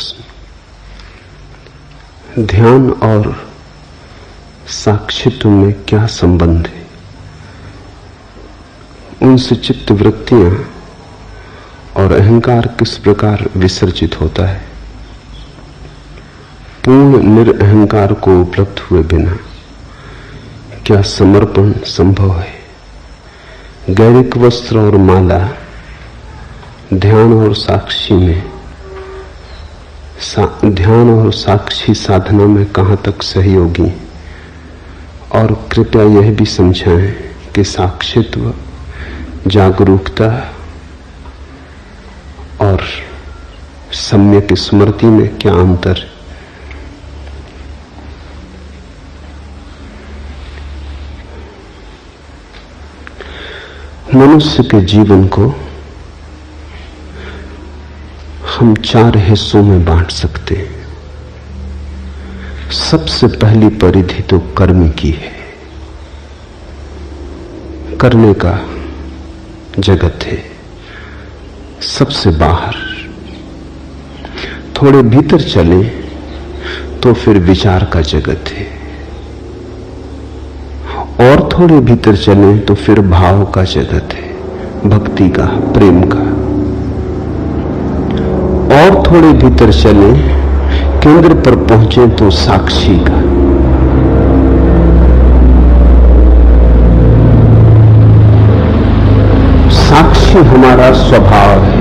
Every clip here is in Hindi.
प्रश्न। ध्यान और साक्षित्व में क्या संबंध है? उनसे चित्त वृत्तियां और अहंकार किस प्रकार विसर्जित होता है? पूर्ण निरअहंकार को उपलब्ध हुए बिना क्या समर्पण संभव है? गैरिक वस्त्र और माला ध्यान और साक्षी में ध्यान और साक्षी साधना में कहां तक सहयोगी? और कृपया यह भी समझाएं कि साक्षित्व, जागरूकता और सम्यक स्मृति में क्या अंतर है? मनुष्य के जीवन को हम 4 हिस्सों में बांट सकते हैं। सबसे पहली परिधि तो कर्म की है। करने का जगत है। सबसे बाहर थोड़े भीतर चले तो फिर विचार का जगत है, और थोड़े भीतर चले तो फिर भाव का जगत है, भक्ति का, प्रेम का। और थोड़े भीतर चले, केंद्र पर पहुंचे तो साक्षी का। साक्षी हमारा स्वभाव है,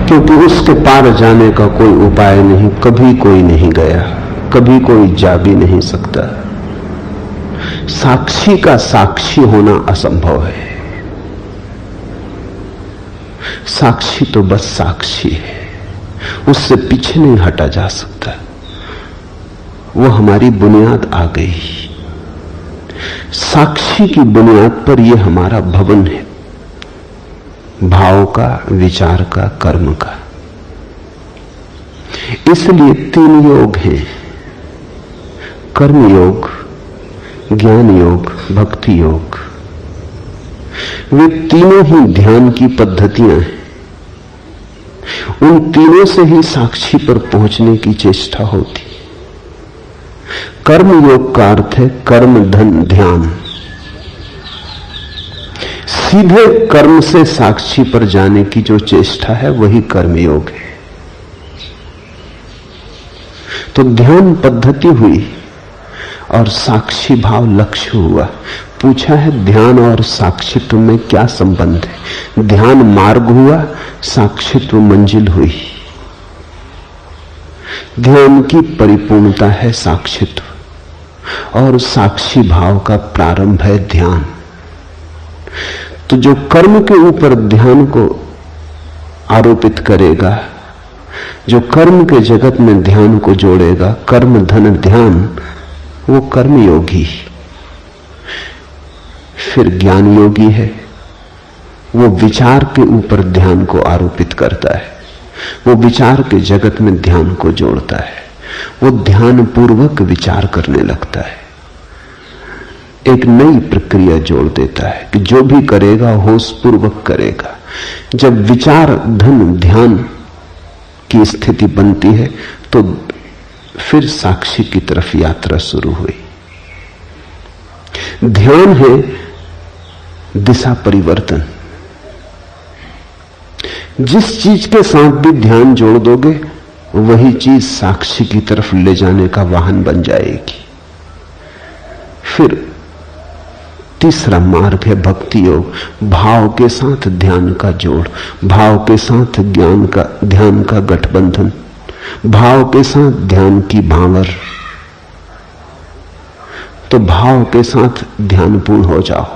क्योंकि उसके पार जाने का कोई उपाय नहीं। कभी कोई नहीं गया, कभी कोई जा भी नहीं सकता। साक्षी का साक्षी होना असंभव है। साक्षी तो बस साक्षी है, उससे पीछे नहीं हटा जा सकता। वो हमारी बुनियाद आ गई। साक्षी की बुनियाद पर यह हमारा भवन है, भाव का, विचार का, कर्म का। इसलिए 3 योग हैं: कर्म योग, ज्ञान योग, भक्ति योग। वे तीनों ही ध्यान की पद्धतियां हैं। उन तीनों से ही साक्षी पर पहुंचने की चेष्टा होती। कर्म योग का अर्थ है कर्म धन ध्यान। सीधे कर्म से साक्षी पर जाने की जो चेष्टा है वही कर्म योग है। तो ध्यान पद्धति हुई और साक्षी भाव लक्ष्य हुआ। पूछा है ध्यान और साक्षित्व में क्या संबंध है? ध्यान मार्ग हुआ, साक्षित्व मंजिल हुई। ध्यान की परिपूर्णता है साक्षित्व, और साक्षी भाव का प्रारंभ है ध्यान। तो जो कर्म के ऊपर ध्यान को आरोपित करेगा, जो कर्म के जगत में ध्यान को जोड़ेगा, कर्म धन ध्यान, वो कर्म योगी। फिर ज्ञान योगी है, वो विचार के ऊपर ध्यान को आरोपित करता है, वो विचार के जगत में ध्यान को जोड़ता है, वो ध्यान पूर्वक विचार करने लगता है, एक नई प्रक्रिया जोड़ देता है कि जो भी करेगा होश पूर्वक करेगा। जब विचार धन ध्यान की स्थिति बनती है तो फिर साक्षी की तरफ यात्रा शुरू हुई। ध्यान है दिशा परिवर्तन। जिस चीज के साथ भी ध्यान जोड़ दोगे वही चीज साक्षी की तरफ ले जाने का वाहन बन जाएगी। फिर तीसरा मार्ग है भक्ति योग। भाव के साथ ध्यान का जोड़, भाव के साथ ज्ञान का, ध्यान का गठबंधन, भाव के साथ ध्यान की भांवर। तो भाव के साथ ध्यान पूर्ण हो जाओ।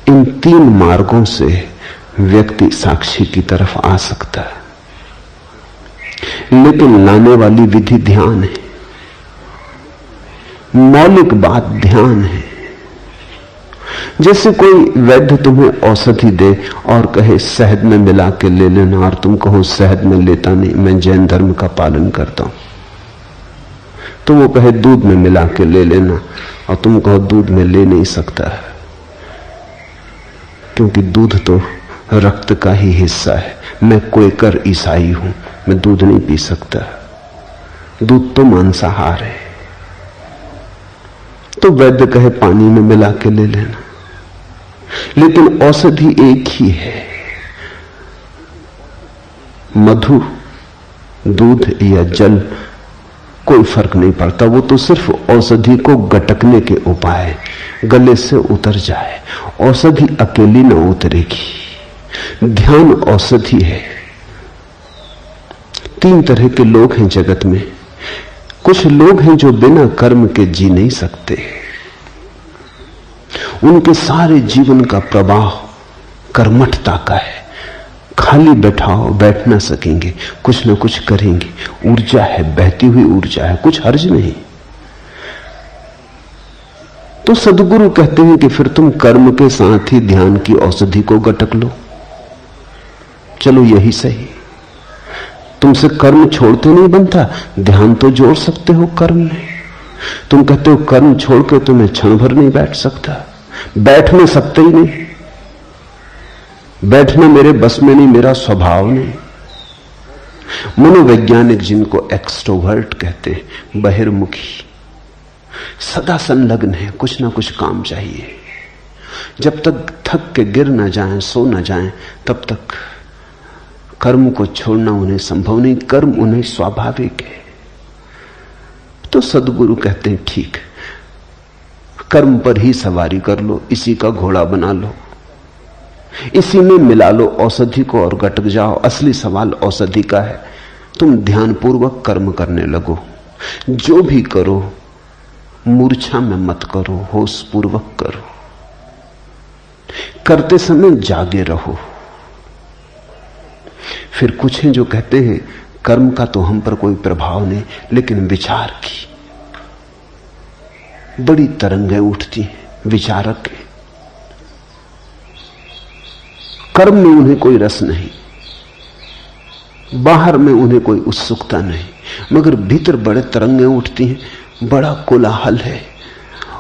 इन 3 मार्गों से व्यक्ति साक्षी की तरफ आ सकता है, लेकिन लाने वाली विधि ध्यान है। मौलिक बात ध्यान है। जैसे कोई वैद्य तुम्हें औषधि दे और कहे शहद में मिला के ले लेना, और तुम कहो शहद में लेता नहीं, मैं जैन धर्म का पालन करता हूं। तो वो कहे दूध में मिला के ले लेना, और तुम कहो दूध में ले नहीं सकता, क्योंकि दूध तो रक्त का ही हिस्सा है। मैं क्वेकर ईसाई हूं, मैं दूध नहीं पी सकता, दूध तो मांसाहार है। तो वैद्य कहे पानी में मिला के ले लेना, लेकिन औषधि एक ही है। मधु, दूध या जल, कोई फर्क नहीं पड़ता, वो तो सिर्फ औषधि को गटकने के उपाय, गले से उतर जाए। औषधि अकेली न उतरेगी, ध्यान औषधि है। 3 तरह के लोग हैं जगत में। कुछ लोग हैं जो बिना कर्म के जी नहीं सकते, उनके सारे जीवन का प्रवाह कर्मठता का है। खाली बैठाओ, बैठ ना सकेंगे, कुछ ना कुछ करेंगे, ऊर्जा है, बहती हुई ऊर्जा है, कुछ हर्ज नहीं। तो सदगुरु कहते हैं कि फिर तुम कर्म के साथ ही ध्यान की औषधि को गटक लो। चलो यही सही, तुमसे कर्म छोड़ते नहीं बनता, ध्यान तो जोड़ सकते हो कर्म में। तुम कहते हो कर्म छोड़ के तुम्हें क्षण भर नहीं बैठ सकता, बैठ नहीं सकते ही नहीं, बैठना मेरे बस में नहीं, मेरा स्वभाव नहीं। मनोवैज्ञानिक जिनको एक्सट्रोवर्ट कहते हैं, बहिर्मुखी, सदा संलग्न है, कुछ ना कुछ काम चाहिए। जब तक थक के गिर ना जाएं, सो ना जाएं, तब तक कर्म को छोड़ना उन्हें संभव नहीं, कर्म उन्हें स्वाभाविक है। तो सदगुरु कहते हैं ठीक, कर्म पर ही सवारी कर लो, इसी का घोड़ा बना लो, इसी में मिला लो औषधि को और गटक जाओ। असली सवाल औषधि का है। तुम ध्यानपूर्वक कर्म करने लगो, जो भी करो मूर्छा में मत करो, होश पूर्वक करो, करते समय जागे रहो। फिर कुछ हैं जो कहते हैं कर्म का तो हम पर कोई प्रभाव नहीं, लेकिन विचार की बड़ी तरंगें उठती हैं, विचारक हैं, कर्म में उन्हें कोई रस नहीं, बाहर में उन्हें कोई उत्सुकता नहीं, मगर भीतर बड़े तरंगें उठती हैं, बड़ा कोलाहल है,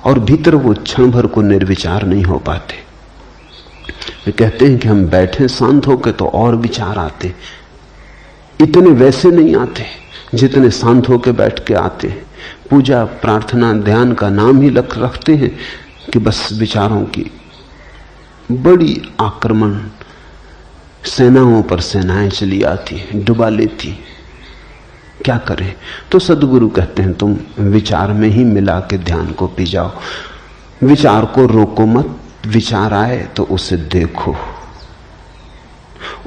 और भीतर वो क्षण भर को निर्विचार नहीं हो पाते। वे कहते हैं कि हम बैठे शांत होकर तो और विचार आते, इतने वैसे नहीं आते जितने शांत होकर बैठ के आते हैं। पूजा, प्रार्थना, ध्यान का नाम ही रखते हैं कि बस विचारों की बड़ी आक्रमण, सेनाओं पर सेनाएं चली आती, डुबा लेती, क्या करें? तो सदगुरु कहते हैं तुम विचार में ही मिला के ध्यान को पी जाओ, विचार को रोको मत, विचार आए तो उसे देखो,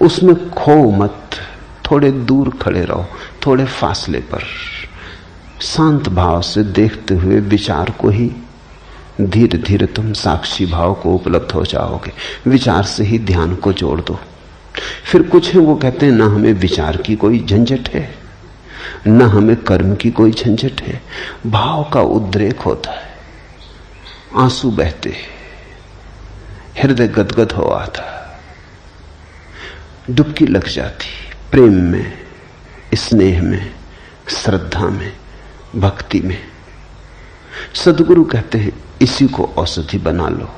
उसमें खो मत, थोड़े दूर खड़े रहो, थोड़े फासले पर, शांत भाव से देखते हुए विचार को ही धीरे धीरे तुम साक्षी भाव को उपलब्ध हो जाओगे। विचार से ही ध्यान को जोड़ दो। फिर कुछ है वो कहते हैं ना हमें विचार की कोई झंझट है, ना हमें कर्म की कोई झंझट है, भाव का उद्रेक होता है, आंसू बहते, हृदय गदगद हो आता, डुबकी लग जाती, प्रेम में, स्नेह में, श्रद्धा में, भक्ति में। सदगुरु कहते हैं इसी को औषधि बना लो,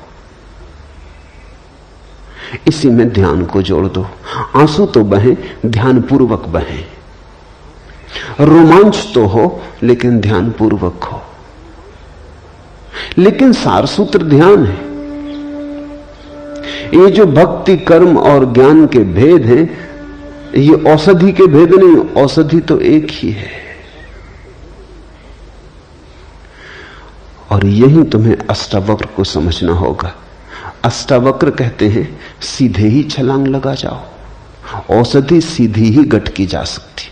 इसी में ध्यान को जोड़ दो। आंसू तो बहे, ध्यान पूर्वक बहे, रोमांच तो हो लेकिन ध्यान पूर्वक हो। लेकिन सारसूत्र ध्यान है। ये जो भक्ति, कर्म और ज्ञान के भेद हैं, ये औषधि के भेद नहीं, औषधि तो एक ही है। और यही तुम्हें अष्टावक्र को समझना होगा। अष्टावक्र कहते हैं सीधे ही छलांग लगा जाओ, औषधि सीधी ही गटकी जा सकती।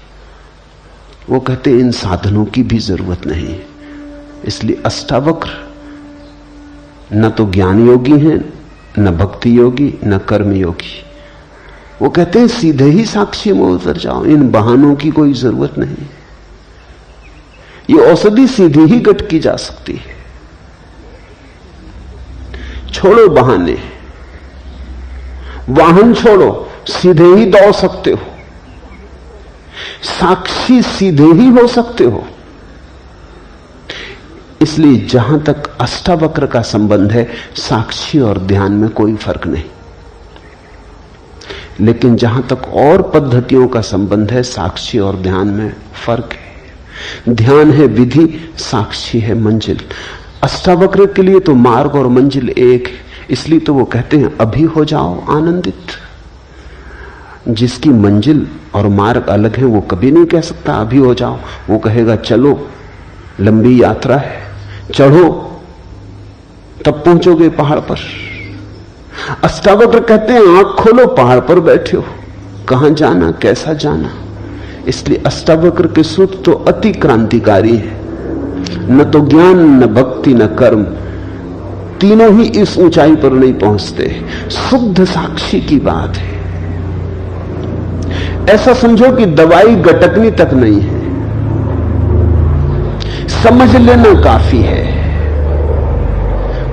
वो कहते हैं इन साधनों की भी जरूरत नहीं है। इसलिए अष्टावक्र न तो ज्ञान योगी हैं, न भक्ति योगी, न कर्म योगी। वो कहते हैं सीधे ही साक्षी में उतर जाओ, इन बहानों की कोई जरूरत नहीं। ये औषधि सीधी ही गटकी जा सकती है। छोड़ो बहाने, वाहन छोड़ो, सीधे ही दौड़ सकते हो, साक्षी सीधे ही हो सकते हो। इसलिए जहां तक अष्टावक्र का संबंध है, साक्षी और ध्यान में कोई फर्क नहीं। लेकिन जहां तक और पद्धतियों का संबंध है, साक्षी और ध्यान में फर्क है। ध्यान है विधि, साक्षी है मंजिल। अष्टावक्र के लिए तो मार्ग और मंजिल एक है, इसलिए तो वो कहते हैं अभी हो जाओ आनंदित। जिसकी मंजिल और मार्ग अलग है वो कभी नहीं कह सकता अभी हो जाओ। वो कहेगा चलो, लंबी यात्रा है, चढ़ो, तब पहुंचोगे पहाड़ पर। अष्टावक्र कहते हैं आंख खोलो, पहाड़ पर बैठे हो, कहां जाना, कैसा जाना। इसलिए अष्टावक्र के सूत्र तो अति क्रांतिकारी है। न तो ज्ञान, न भक्ति, न कर्म, तीनों ही इस ऊंचाई पर नहीं पहुंचते। शुद्ध साक्षी की बात है। ऐसा समझो कि दवाई गटकनी तक नहीं है, समझ लेना काफी है,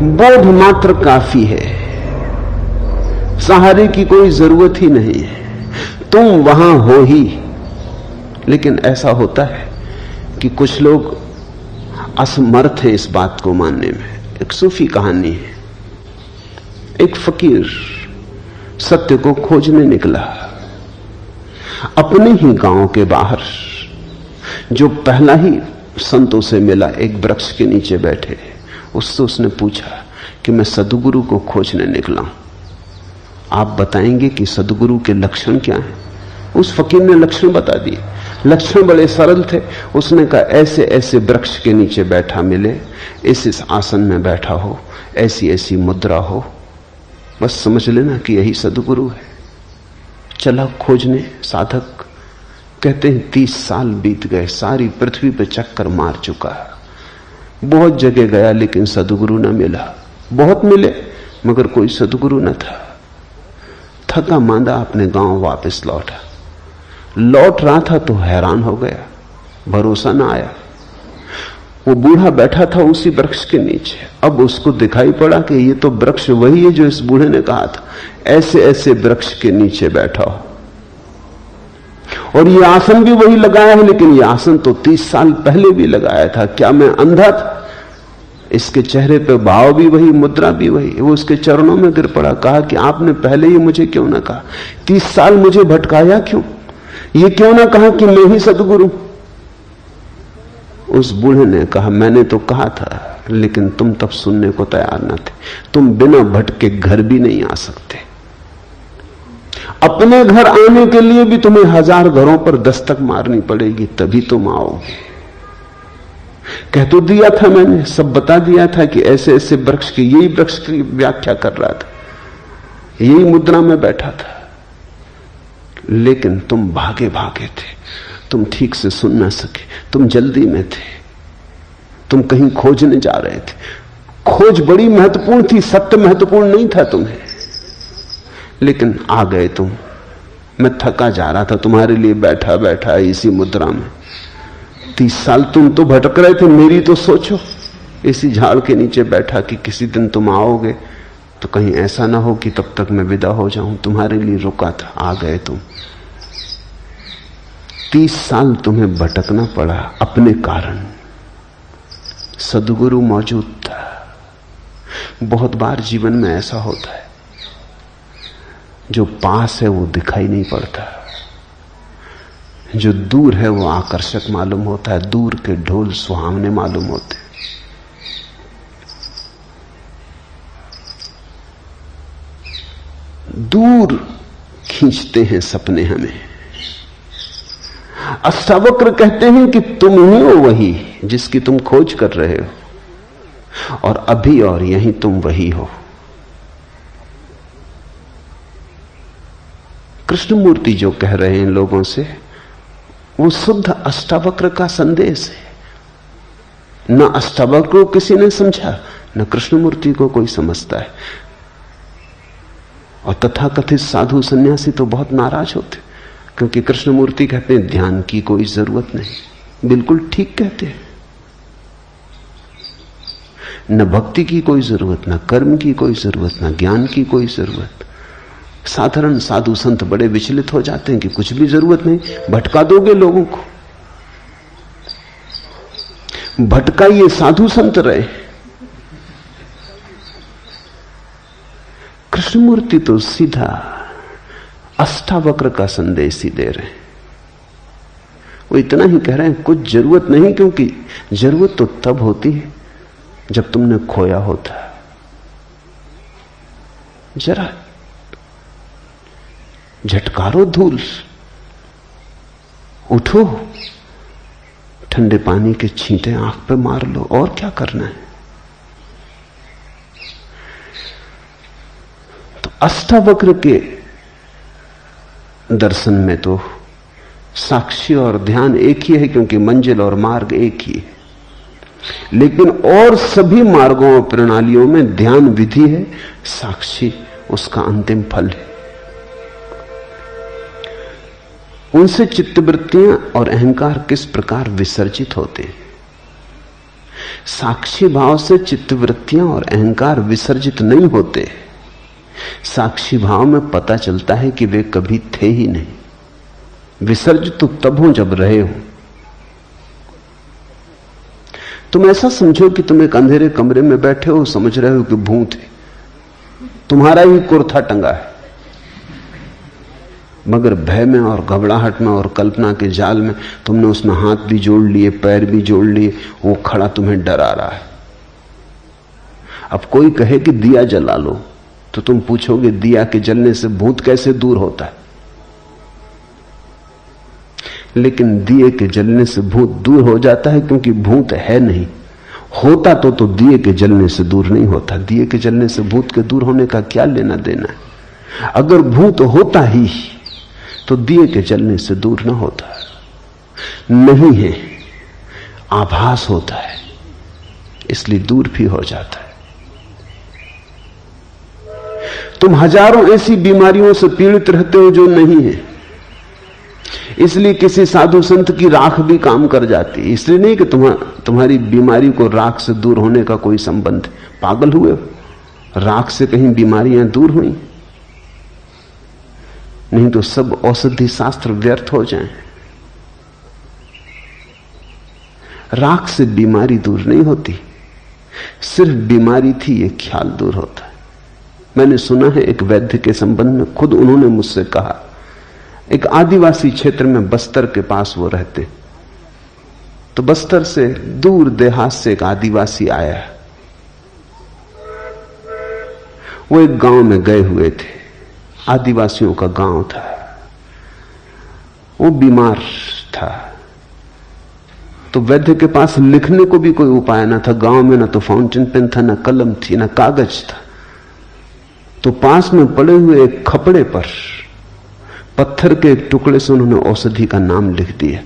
बोध मात्र काफी है, सहारे की कोई जरूरत ही नहीं है, तुम वहां हो ही। लेकिन ऐसा होता है कि कुछ लोग असमर्थ हैं इस बात को मानने में। एक सूफी कहानी है। एक फकीर सत्य को खोजने निकला। अपने ही गांव के बाहर जो पहला ही संतों से मिला, एक वृक्ष के नीचे बैठे, उससे उसने पूछा कि मैं सद्गुरु को खोजने निकला हूं, आप बताएंगे कि सद्गुरु के लक्षण क्या हैं? उस फकीर ने लक्षण बता दिए। लक्षण बड़े सरल थे। उसने कहा ऐसे ऐसे वृक्ष के नीचे बैठा मिले, इस आसन में बैठा हो, ऐसी ऐसी मुद्रा हो, बस समझ लेना कि यही सद्गुरु है। चला खोजने। साधक कहते हैं 30 साल बीत गए, सारी पृथ्वी पे चक्कर मार चुका, बहुत जगह गया लेकिन सद्गुरु न मिला। बहुत मिले मगर कोई सद्गुरु न था। थका मांदा अपने गांव वापस लौटा। लौट रहा था तो हैरान हो गया, भरोसा ना आया। वो बूढ़ा बैठा था उसी वृक्ष के नीचे। अब उसको दिखाई पड़ा कि ये तो वृक्ष वही है जो इस बूढ़े ने कहा था, ऐसे ऐसे वृक्ष के नीचे बैठा हो, और ये आसन भी वही लगाया है, लेकिन ये आसन तो 30 साल पहले भी लगाया था। क्या मैं अंधा था? इसके चेहरे पे भाव भी वही, मुद्रा भी वही। वो उसके चरणों में गिर पड़ा, कहा कि आपने पहले ही मुझे क्यों ना कहा? 30 साल मुझे भटकाया क्यों? ये क्यों ना कहा कि मैं ही सद्गुरु? उस बूढ़े ने कहा मैंने तो कहा था, लेकिन तुम तब सुनने को तैयार न थे। तुम बिना भटके घर भी नहीं आ सकते। अपने घर आने के लिए भी तुम्हें 1000 घरों पर दस्तक मारनी पड़ेगी, तभी तुम आओगे। कह तो दिया था मैंने, सब बता दिया था कि ऐसे ऐसे वृक्ष की, यही वृक्ष की व्याख्या कर रहा था, यही मुद्रा में बैठा था, लेकिन तुम भागे भागे थे, तुम ठीक से सुन ना सके, तुम जल्दी में थे, तुम कहीं खोजने जा रहे थे। खोज बड़ी महत्वपूर्ण थी, सत्य महत्वपूर्ण नहीं था तुम्हें, लेकिन आ गए तुम। मैं थका जा रहा था तुम्हारे लिए बैठा बैठा इसी मुद्रा में। 30 साल तुम तो भटक रहे थे, मेरी तो सोचो। इसी झाड़ के नीचे बैठा कि किसी दिन तुम आओगे तो कहीं ऐसा ना हो कि तब तक मैं विदा हो जाऊं। तुम्हारे लिए रुका था, आ गए तुम। 30 साल तुम्हें भटकना पड़ा अपने कारण। सद्गुरु मौजूद था। बहुत बार जीवन में ऐसा होता है, जो पास है वो दिखाई नहीं पड़ता, जो दूर है वो आकर्षक मालूम होता है। दूर के ढोल सुहावने मालूम होते हैं। दूर खींचते हैं सपने हमें। अष्टावक्र कहते हैं कि तुम ही हो वही जिसकी तुम खोज कर रहे हो, और अभी और यहीं तुम वही हो। कृष्णमूर्ति जो कह रहे हैं लोगों से, वो शुद्ध अष्टावक्र का संदेश है। न अष्टावक्र को किसी ने समझा, न कृष्णमूर्ति को कोई समझता है। और तथाकथित साधु सन्यासी तो बहुत नाराज होते, क्योंकि कृष्णमूर्ति कहते हैं ध्यान की कोई जरूरत नहीं। बिल्कुल ठीक कहते हैं। न भक्ति की कोई जरूरत, न कर्म की कोई जरूरत, न ज्ञान की कोई जरूरत। साधारण साधु संत बड़े विचलित हो जाते हैं कि कुछ भी जरूरत नहीं, भटका दोगे लोगों को। भटकाइए, साधु संत रहे। कृष्णमूर्ति तो सीधा अष्टावक्र का संदेश ही दे रहे हैं। वो इतना ही कह रहे हैं, कुछ जरूरत नहीं, क्योंकि जरूरत तो तब होती है जब तुमने खोया होता है। जरा झटकारो धूल, उठो, ठंडे पानी के छींटे आंख पे मार लो, और क्या करना है। तो अष्टावक्र के दर्शन में तो साक्षी और ध्यान एक ही है, क्योंकि मंजिल और मार्ग एक ही है। लेकिन और सभी मार्गों और प्रणालियों में ध्यान विधि है, साक्षी उसका अंतिम फल है। उनसे चित्तवृत्तियां और अहंकार किस प्रकार विसर्जित होते हैं। साक्षी भाव से चित्तवृत्तियां और अहंकार विसर्जित नहीं होते। साक्षी भाव में पता चलता है कि वे कभी थे ही नहीं। विसर्जित तो तब हो जब रहे हो। तुम ऐसा समझो कि तुम एक अंधेरे कमरे में बैठे हो, समझ रहे हो कि भूत है, तुम्हारा ही कुर्ता टंगा है, मगर भय में और घबराहट में और कल्पना के जाल में तुमने उसमें हाथ भी जोड़ लिए, पैर भी जोड़ लिए, वो खड़ा तुम्हें डरा रहा है। अब कोई कहे कि दिया जला लो, तो तुम पूछोगे दिया के जलने से भूत कैसे दूर होता है। लेकिन दिए के जलने से भूत दूर हो जाता है, क्योंकि भूत है नहीं। होता तो दिए के जलने से दूर नहीं होता। दिए के जलने से भूत के दूर होने का क्या लेना देना है। अगर भूत होता ही तो दिए के जलने से दूर ना होता। नहीं है, आभास होता है, इसलिए दूर भी हो जाता है। तुम हजारों ऐसी बीमारियों से पीड़ित रहते हो जो नहीं है, इसलिए किसी साधु संत की राख भी काम कर जाती है। इसलिए नहीं कि तुम्हारी बीमारी को राख से दूर होने का कोई संबंध है। पागल हुए हो? राख से कहीं बीमारियां दूर हुई? नहीं तो सब औषधि शास्त्र व्यर्थ हो जाएं। राख से बीमारी दूर नहीं होती, सिर्फ बीमारी थी ये ख्याल दूर होता है। मैंने सुना है एक वैद्य के संबंध में, खुद उन्होंने मुझसे कहा, एक आदिवासी क्षेत्र में बस्तर के पास वो रहते, तो बस्तर से दूर देहात से एक आदिवासी आया। वो एक गांव में गए हुए थे, आदिवासियों का गांव था। वो बीमार था, तो वैद्य के पास लिखने को भी कोई उपाय ना था। गांव में ना तो फाउंटेन पेन था, ना कलम थी, ना कागज था। तो पास में पड़े हुए एक खपड़े पर पत्थर के एक टुकड़े से उन्होंने औषधि का नाम लिख दिया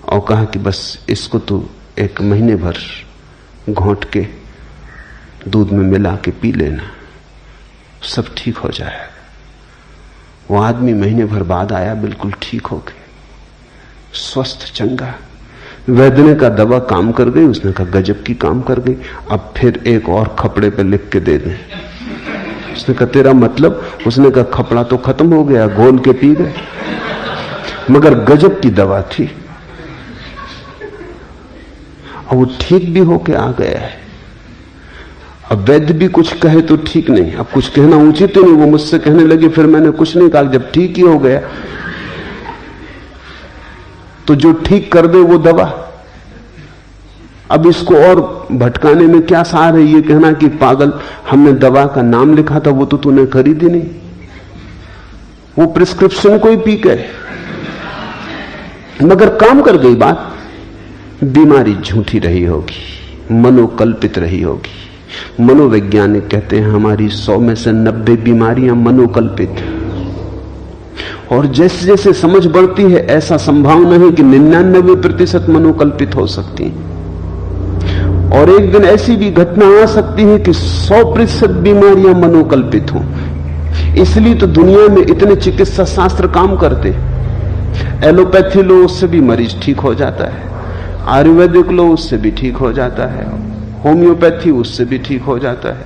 और कहा कि बस इसको तो 1 महीने भर घोंट के दूध में मिला के पी लेना, सब ठीक हो जाएगा। वो आदमी महीने भर बाद आया, बिल्कुल ठीक हो गया, स्वस्थ चंगा। वैद्य ने कहा दवा काम कर गई? उसने कहा गजब की काम कर गई, अब फिर एक और खपड़े पे लिख के दे दें। उसने कहा तेरा मतलब? उसने कहा खपड़ा तो खत्म हो गया, घोल के पी गए, मगर गजब की दवा थी और वो ठीक भी होके आ गया है। अब वैद्य भी कुछ कहे तो ठीक नहीं, अब कुछ कहना उचित ही नहीं। वो मुझसे कहने लगे, फिर मैंने कुछ नहीं कहा, जब ठीक ही हो गया तो जो ठीक कर दे वो दवा। अब इसको और भटकाने में क्या सार है? ये कहना कि पागल, हमने दवा का नाम लिखा था, वो तो तूने खरीदी नहीं, वो प्रिस्क्रिप्शन को ही पी गए, मगर काम कर गई बात। बीमारी झूठी रही होगी, मनोकल्पित रही होगी। मनोवैज्ञानिक कहते हैं हमारी 100 में से 90 बीमारियां मनोकल्पित। और जैसे जैसे समझ बढ़ती है, ऐसा संभावना है कि 99% मनोकल्पित हो सकती है। और एक दिन ऐसी भी घटना आ सकती है कि 100% बीमारियां मनोकल्पित हों। इसलिए तो दुनिया में इतने चिकित्सा शास्त्र काम करते। एलोपैथी लो, उससे भी मरीज ठीक हो जाता है। आयुर्वेदिक लो, उससे भी ठीक हो जाता है। होम्योपैथी, उससे भी ठीक हो जाता है।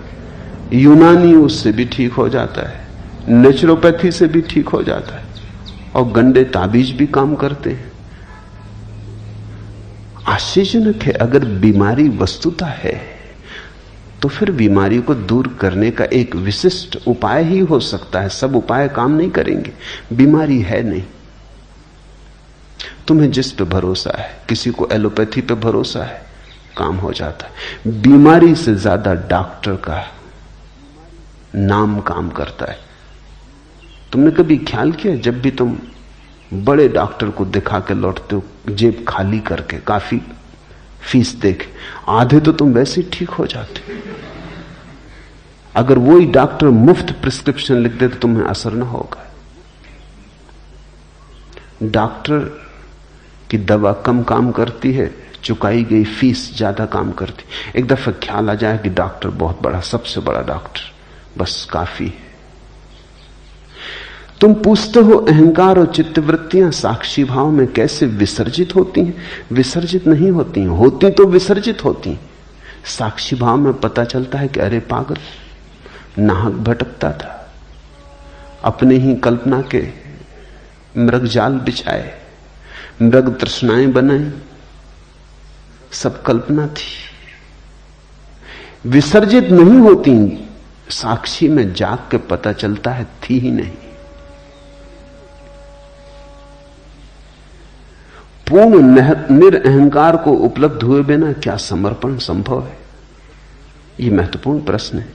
यूनानी, उससे भी ठीक हो जाता है। नेचुरोपैथी से भी ठीक हो जाता है। और गंडे ताबीज भी काम करते हैं। आश्चर्यजनक है, अगर बीमारी वस्तुता है तो फिर बीमारी को दूर करने का एक विशिष्ट उपाय ही हो सकता है। सब उपाय काम नहीं करेंगे, बीमारी है नहीं। तुम्हें जिस पे भरोसा है, किसी को एलोपैथी पे भरोसा है, काम हो जाता है। बीमारी से ज्यादा डॉक्टर का नाम काम करता है। तुमने कभी ख्याल किया, जब भी तुम बड़े डॉक्टर को दिखा के लौटते हो जेब खाली करके, काफी फीस देके, आधे तो तुम वैसे ही ठीक हो जाते। अगर वही डॉक्टर मुफ्त प्रिस्क्रिप्शन लिख दे तो तुम्हें असर ना होगा। डॉक्टर की दवा कम काम करती है, चुकाई गई फीस ज्यादा काम करती। एक दफा ख्याल आ जाए कि डॉक्टर बहुत बड़ा, सबसे बड़ा डॉक्टर, बस काफी है। तुम पूछते हो अहंकार और चित्तवृत्तियां साक्षी भाव में कैसे विसर्जित होती हैं? विसर्जित नहीं होती हैं, होती तो विसर्जित होती हैं। साक्षी भाव में पता चलता है कि अरे पागल, नाहक भटकता था, अपने ही कल्पना के मृग जाल बिछाए, मृग तृष्णाएं बनाई, सब कल्पना थी। विसर्जित नहीं होती, साक्षी में जाग के पता चलता है थी ही नहीं। पूर्ण निरअहंकार को उपलब्ध हुए बिना क्या समर्पण संभव है? यह महत्वपूर्ण प्रश्न है।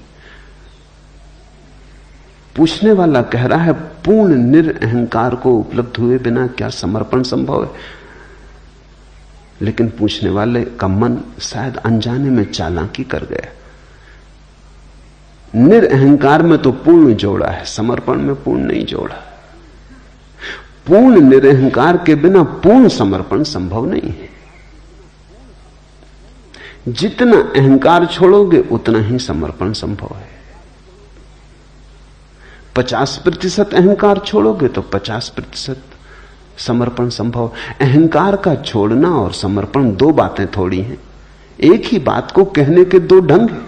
पूछने वाला कह रहा है पूर्ण निरअहंकार को उपलब्ध हुए बिना क्या समर्पण संभव है? लेकिन पूछने वाले का मन शायद अनजाने में चालाकी कर गया। निरअहंकार में तो पूर्ण जोड़ा है, समर्पण में पूर्ण नहीं जोड़ा। पूर्ण निरअहकार के बिना पूर्ण समर्पण संभव नहीं है। जितना अहंकार छोड़ोगे उतना ही समर्पण संभव है। 50% अहंकार छोड़ोगे तो 50% समर्पण संभव। अहंकार का छोड़ना और समर्पण दो बातें थोड़ी हैं, एक ही बात को कहने के दो ढंग हैं।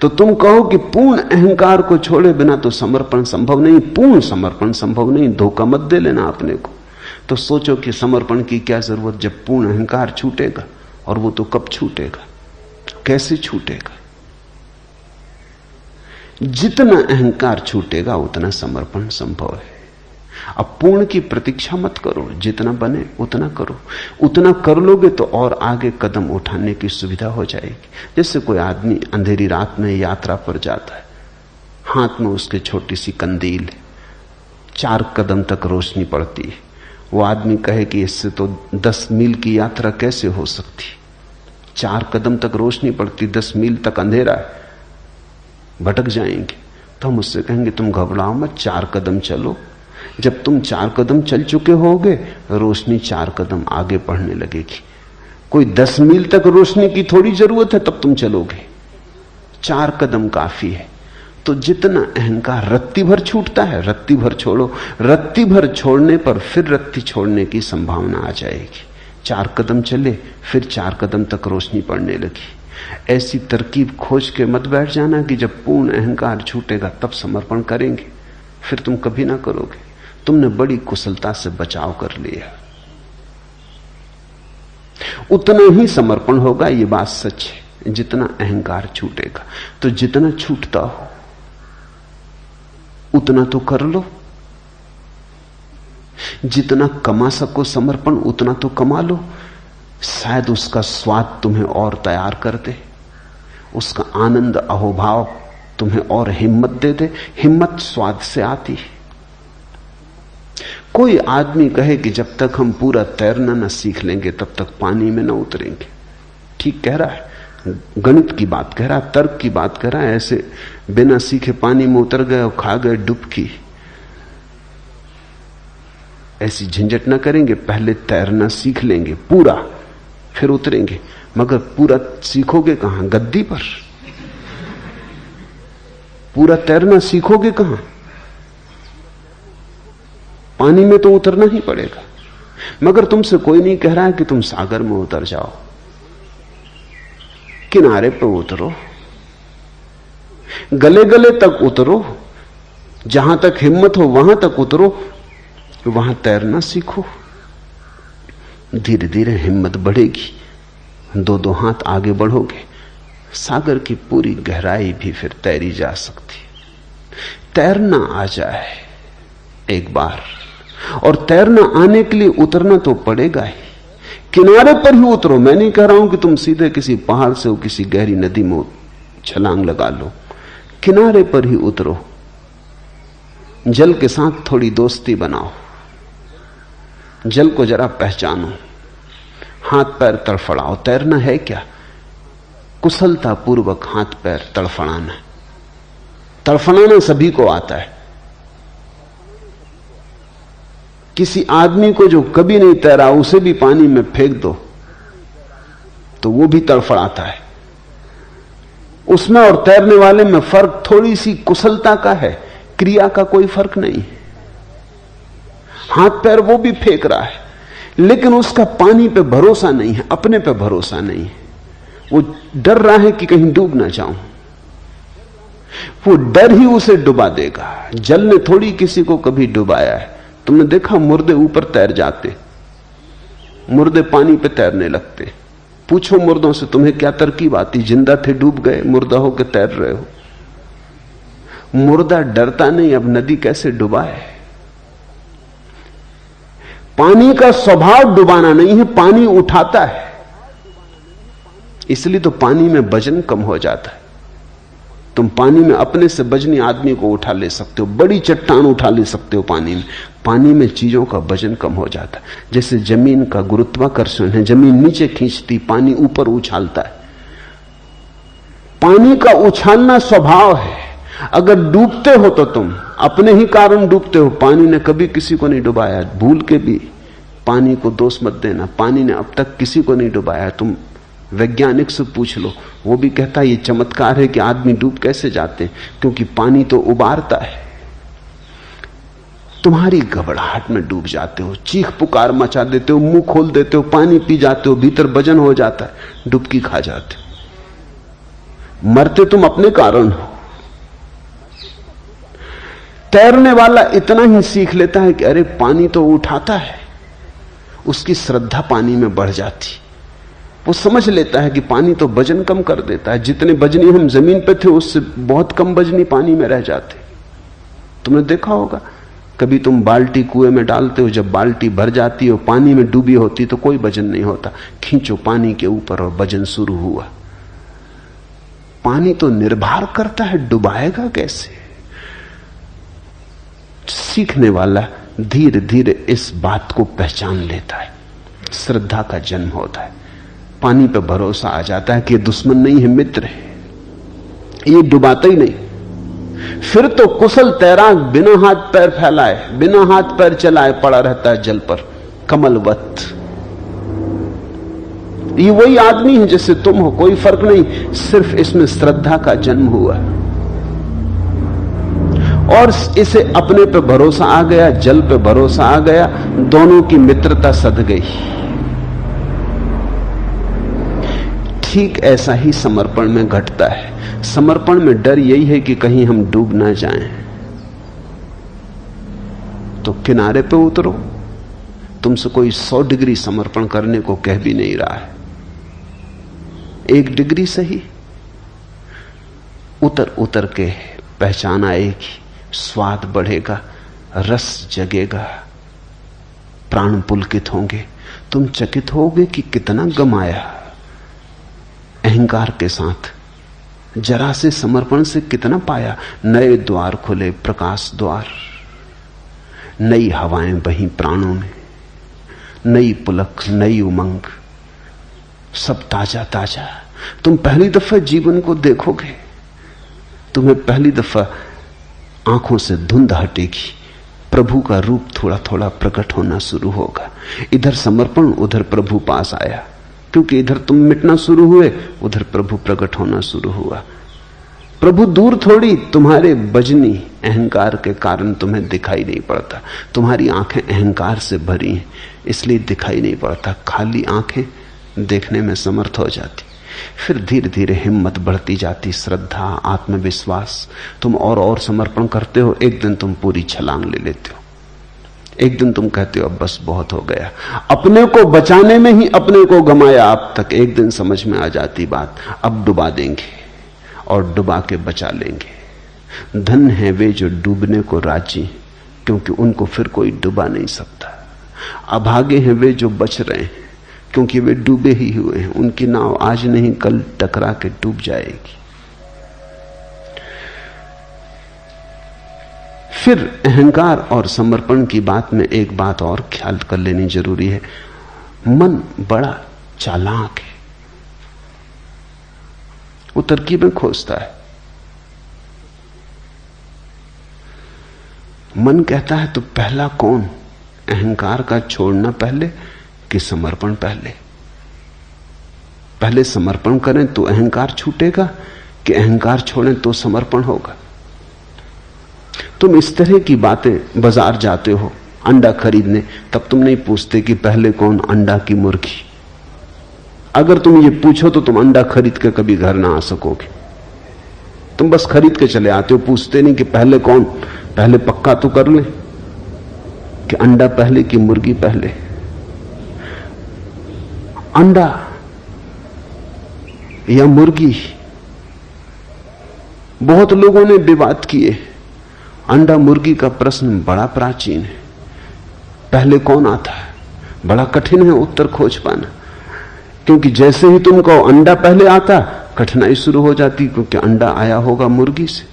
तो तुम कहो कि पूर्ण अहंकार को छोड़े बिना तो समर्पण संभव नहीं, पूर्ण समर्पण संभव नहीं, धोखा मत दे लेना अपने को। तो सोचो कि समर्पण की क्या जरूरत जब पूर्ण अहंकार छूटेगा, और वो तो कब छूटेगा, कैसे छूटेगा? जितना अहंकार छूटेगा उतना समर्पण संभव है। अब पूर्ण की प्रतीक्षा मत करो, जितना बने उतना करो। उतना कर लोगे तो और आगे कदम उठाने की सुविधा हो जाएगी। जैसे कोई आदमी अंधेरी रात में यात्रा पर जाता है, हाथ में उसके छोटी सी कंदील है, 4 कदम तक रोशनी पड़ती है। वो आदमी कहे कि इससे तो 10 मील की यात्रा कैसे हो सकती? 4 कदम तक रोशनी पड़ती, 10 मील तक अंधेरा है, भटक जाएंगे। तो हम उससे कहेंगे तुम घबराओ मत, 4 कदम चलो। जब तुम 4 कदम चल चुके होगे, रोशनी 4 कदम आगे बढ़ने लगेगी। कोई 10 मील तक रोशनी की थोड़ी जरूरत है, तब तुम चलोगे। 4 कदम काफी है। तो जितना अहंकार रत्ती भर छूटता है, रत्ती भर छोड़ो। रत्ती भर छोड़ने पर फिर रत्ती छोड़ने की संभावना आ जाएगी। 4 कदम चले, फिर 4 कदम तक रोशनी पड़ने लगी। ऐसी तरकीब खोज के मत बैठ जाना कि जब पूर्ण अहंकार छूटेगा तब समर्पण करेंगे, फिर तुम कभी ना करोगे। तुमने बड़ी कुशलता से बचाव कर लिया। उतना ही समर्पण होगा, ये बात सच है, जितना अहंकार छूटेगा। तो जितना छूटता हो उतना तो कर लो। जितना कमा सको समर्पण उतना तो कमा लो। शायद उसका स्वाद तुम्हें और तैयार कर दे, उसका आनंद अहोभाव तुम्हें और हिम्मत दे दे। हिम्मत स्वाद से आती है। कोई आदमी कहे कि जब तक हम पूरा तैरना न सीख लेंगे तब तक पानी में न उतरेंगे। ठीक कह रहा है, गणित की बात कह रहा है, तर्क की बात कह रहा है। ऐसे बिना सीखे पानी में उतर गए और खा गए डुबकी, ऐसी झंझट न करेंगे। पहले तैरना सीख लेंगे पूरा, फिर उतरेंगे। मगर पूरा सीखोगे कहां? गद्दी पर। पूरा तैरना सीखोगे कहां? पानी में तो उतरना ही पड़ेगा। मगर तुमसे कोई नहीं कह रहा है कि तुम सागर में उतर जाओ, किनारे पर उतरो, गले गले तक उतरो, जहां तक हिम्मत हो वहां तक उतरो, वहां तैरना सीखो। धीरे धीरे हिम्मत बढ़ेगी, 2-2 हाथ आगे बढ़ोगे, सागर की पूरी गहराई भी फिर तैरी जा सकती। तैरना आ जाए एक बार, और तैरना आने के लिए उतरना तो पड़ेगा ही। किनारे पर ही उतरो। मैं नहीं कह रहा हूं कि तुम सीधे किसी पहाड़ से किसी गहरी नदी में छलांग लगा लो। किनारे पर ही उतरो। जल के साथ थोड़ी दोस्ती बनाओ, जल को जरा पहचानो, हाथ पैर तड़फड़ाओ। तैरना है क्या? कुशलता पूर्वक हाथ पैर तड़फड़ाना। तड़फड़ाना सभी को आता है। किसी आदमी को जो कभी नहीं तैरा उसे भी पानी में फेंक दो तो वो भी तड़फड़ाता है। उसमें और तैरने वाले में फर्क थोड़ी सी कुशलता का है, क्रिया का कोई फर्क नहीं। हाथ पैर वो भी फेंक रहा है, लेकिन उसका पानी पे भरोसा नहीं है, अपने पे भरोसा नहीं है। वो डर रहा है कि कहीं डूब ना जाऊं। वो डर ही उसे डुबा देगा। जल ने थोड़ी किसी को कभी डुबाया है। तुमने देखा मुर्दे ऊपर तैर जाते, मुर्दे पानी पे तैरने लगते। पूछो मुर्दों से तुम्हें क्या तरकीब आती? जिंदा थे डूब गए, मुर्दा होकर तैर रहे हो। मुर्दा डरता नहीं, अब नदी कैसे डुबाए। पानी का स्वभाव डुबाना नहीं है, पानी उठाता है। इसलिए तो पानी में वजन कम हो जाता है। तुम पानी में अपने से वजनी आदमी को उठा ले सकते हो, बड़ी चट्टान उठा ले सकते हो पानी में। पानी में चीजों का वजन कम हो जाता है। जैसे जमीन का गुरुत्वाकर्षण है, जमीन नीचे खींचती, पानी ऊपर उछालता है। पानी का उछालना स्वभाव है। अगर डूबते हो तो तुम अपने ही कारण डूबते हो। पानी ने कभी किसी को नहीं डुबाया। भूल के भी पानी को दोष मत देना, पानी ने अब तक किसी को नहीं डुबाया। तुम वैज्ञानिक से पूछ लो, वो भी कहता है ये चमत्कार है कि आदमी डूब कैसे जाते हैं, क्योंकि पानी तो उबारता है। तुम्हारी घबराहट में डूब जाते हो, चीख पुकार मचा देते हो, मुंह खोल देते हो, पानी पी जाते हो, भीतर वजन हो जाता है, डुबकी खा जाते हो। मरते तुम अपने कारण हो। तैरने वाला इतना ही सीख लेता है कि अरे पानी तो उठाता है, उसकी श्रद्धा पानी में बढ़ जाती। वो समझ लेता है कि पानी तो वजन कम कर देता है। जितने वजनी हम जमीन पे थे उससे बहुत कम वजनी पानी में रह जाते। तुमने देखा होगा, कभी तुम बाल्टी कुएं में डालते हो, जब बाल्टी भर जाती है और पानी में डूबी होती तो कोई वजन नहीं होता। खींचो पानी के ऊपर और वजन शुरू हुआ। पानी तो निर्भर करता है, डुबाएगा कैसे। सीखने वाला धीरे धीरे इस बात को पहचान लेता है, श्रद्धा का जन्म होता है। पानी पर भरोसा आ जाता है कि ये दुश्मन नहीं है, मित्र है, ये डुबाता ही नहीं। फिर तो कुशल तैराक बिना हाथ पैर फैलाए, बिना हाथ पैर चलाए पड़ा रहता है जल पर, कमलवत। ये वही आदमी है जैसे तुम हो, कोई फर्क नहीं, सिर्फ इसमें श्रद्धा का जन्म हुआ और इसे अपने पे भरोसा आ गया, जल पे भरोसा आ गया, दोनों की मित्रता सध गई। ठीक ऐसा ही समर्पण में घटता है। समर्पण में डर यही है कि कहीं हम डूब ना जाएं। तो किनारे पे उतरो। तुमसे कोई 100 डिग्री समर्पण करने को कह भी नहीं रहा है। 1 डिग्री सही, उतर उतर के पहचान आएगी, स्वाद बढ़ेगा, रस जगेगा, प्राण पुलकित होंगे। तुम चकित होगे कि कितना गमाया। अहंकार के साथ जरा से समर्पण से कितना पाया। नए द्वार खुले, प्रकाश द्वार, नई हवाएं बही प्राणों में, नई पुलक, नई उमंग, सब ताजा ताजा। तुम पहली दफा जीवन को देखोगे, तुम्हें पहली दफा आंखों से धुंध हटेगी, प्रभु का रूप थोड़ा थोड़ा प्रकट होना शुरू होगा। इधर समर्पण, उधर प्रभु पास आया, क्योंकि इधर तुम मिटना शुरू हुए, उधर प्रभु प्रकट होना शुरू हुआ। प्रभु दूर थोड़ी, तुम्हारे बजनी अहंकार के कारण तुम्हें दिखाई नहीं पड़ता। तुम्हारी आंखें अहंकार से भरी हैं, इसलिए दिखाई नहीं पड़ता। खाली आंखें देखने में समर्थ हो जाती। फिर धीरे धीरे हिम्मत बढ़ती जाती, श्रद्धा, आत्मविश्वास। तुम और समर्पण करते हो, एक दिन तुम पूरी छलांग ले लेते हो। एक दिन तुम कहते हो अब बस बहुत हो गया। अपने को बचाने में ही अपने को गमाया अब तक। एक दिन समझ में आ जाती बात, अब डुबा देंगे और डुबा के बचा लेंगे। धन है वे जो डूबने को राजी, क्योंकि उनको फिर कोई डुबा नहीं सकता। अभागे हैं वे जो बच रहे हैं, क्योंकि वे डूबे ही हुए हैं। उनकी नाव आज नहीं कल टकरा के डूब जाएगी। फिर अहंकार और समर्पण की बात में एक बात और ख्याल कर लेनी जरूरी है। मन बड़ा चालाक है, वो तरकीबें खोजता है। मन कहता है तो पहला कौन, अहंकार का छोड़ना पहले कि समर्पण पहले? पहले समर्पण करें तो अहंकार छूटेगा कि अहंकार छोड़ें तो समर्पण होगा? तुम इस तरह की बातें, बाजार जाते हो अंडा खरीदने, तब तुम नहीं पूछते कि पहले कौन, अंडा की मुर्गी। अगर तुम ये पूछो तो तुम अंडा खरीद के कभी घर ना आ सकोगे। तुम बस खरीद के चले आते हो, पूछते नहीं कि पहले कौन। पहले पक्का तो कर ले कि अंडा पहले कि मुर्गी पहले। अंडा या मुर्गी, बहुत लोगों ने विवाद किए। अंडा मुर्गी का प्रश्न बड़ा प्राचीन है। पहले कौन आता है, बड़ा कठिन है उत्तर खोज पाना। क्योंकि जैसे ही तुम कहो अंडा पहले आता, कठिनाई शुरू हो जाती, क्योंकि अंडा आया होगा मुर्गी से,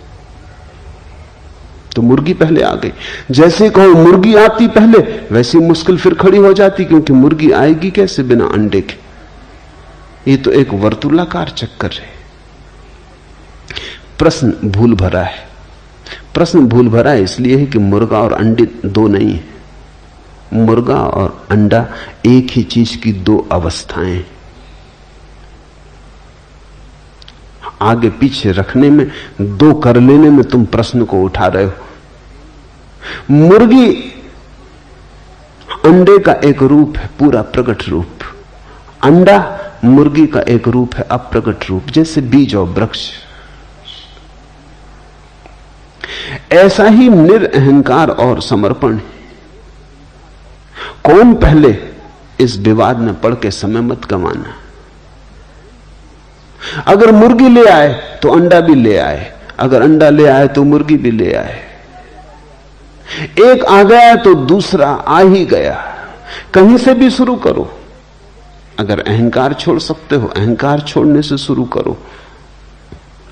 तो मुर्गी पहले आ गई। जैसे ही कहो मुर्गी आती पहले, वैसी मुश्किल फिर खड़ी हो जाती, क्योंकि मुर्गी आएगी कैसे बिना अंडे के। ये तो एक वर्तुलाकार चक्कर है। प्रश्न भूल भरा है। प्रश्न भूल भरा है इसलिए है कि मुर्गा और अंडे दो नहीं है। मुर्गा और अंडा एक ही चीज की दो अवस्थाएं। आगे पीछे रखने में, दो कर लेने में तुम प्रश्न को उठा रहे हो। मुर्गी अंडे का एक रूप है, पूरा प्रकट रूप। अंडा मुर्गी का एक रूप है, अप्रकट रूप, जैसे बीज और वृक्ष। ऐसा ही निरअहंकार और समर्पण है। कौन पहले, इस विवाद में पड़ के समय मत गंवाना। अगर मुर्गी ले आए तो अंडा भी ले आए, अगर अंडा ले आए तो मुर्गी भी ले आए। एक आ गया तो दूसरा आ ही गया। कहीं से भी शुरू करो। अगर अहंकार छोड़ सकते हो, अहंकार छोड़ने से शुरू करो।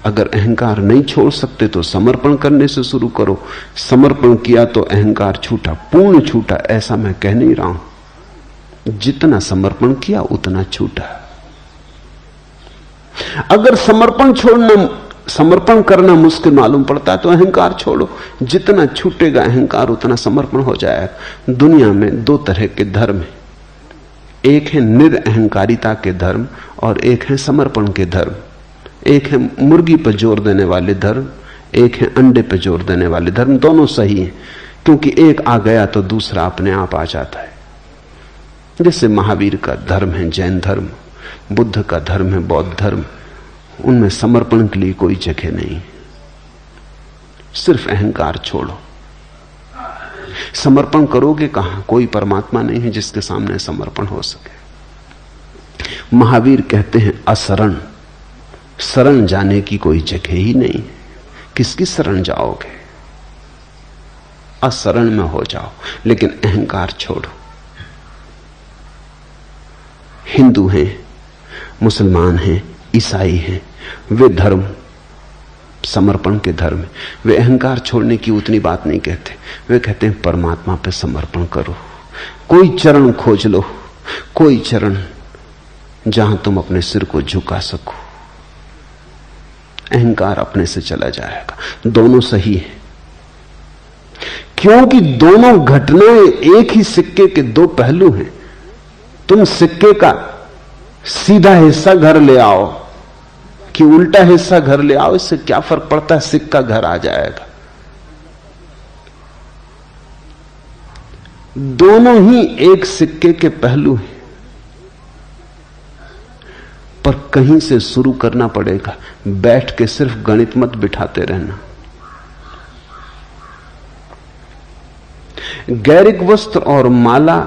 अगर अहंकार नहीं छोड़ सकते तो समर्पण करने से शुरू करो। समर्पण किया तो अहंकार छूटा, पूर्ण छूटा, ऐसा मैं कह नहीं रहा हूं। जितना समर्पण किया उतना छूटा। अगर समर्पण करना मुश्किल मालूम पड़ता है तो अहंकार छोड़ो। जितना छूटेगा अहंकार उतना समर्पण हो जाएगा। दुनिया में दो तरह के धर्म हैं, एक है निरअहंकारिता के धर्म और एक है समर्पण के धर्म। एक है मुर्गी पर जोर देने वाले धर्म, एक है अंडे पर जोर देने वाले धर्म। दोनों सही हैं, क्योंकि एक आ गया तो दूसरा अपने आप आ जाता है। जैसे महावीर का धर्म है जैन धर्म, बुद्ध का धर्म है बौद्ध धर्म। उनमें समर्पण के लिए कोई जगह नहीं। सिर्फ अहंकार छोड़ो। समर्पण करोगे कहां? कोई परमात्मा नहीं है जिसके सामने समर्पण हो सके। महावीर कहते हैं अशरण, शरण जाने की कोई जगह ही नहीं। किसकी शरण जाओगे? अशरण में हो जाओ, लेकिन अहंकार छोड़ो। हिंदू हैं, मुसलमान हैं, ईसाई हैं, वे धर्म समर्पण के धर्म है। वे अहंकार छोड़ने की उतनी बात नहीं कहते। वे कहते हैं परमात्मा पे समर्पण करो। कोई चरण खोज लो, कोई चरण जहां तुम अपने सिर को झुका सको। अहंकार अपने से चला जाएगा। दोनों सही है, क्योंकि दोनों घटनाएं एक ही सिक्के के दो पहलू हैं। तुम सिक्के का सीधा हिस्सा घर ले आओ कि उल्टा हिस्सा घर ले आओ, इससे क्या फर्क पड़ता है? सिक्का घर आ जाएगा। दोनों ही एक सिक्के के पहलू हैं, पर कहीं से शुरू करना पड़ेगा। बैठ के सिर्फ गणित मत बिठाते रहना। गैरिक वस्त्र और माला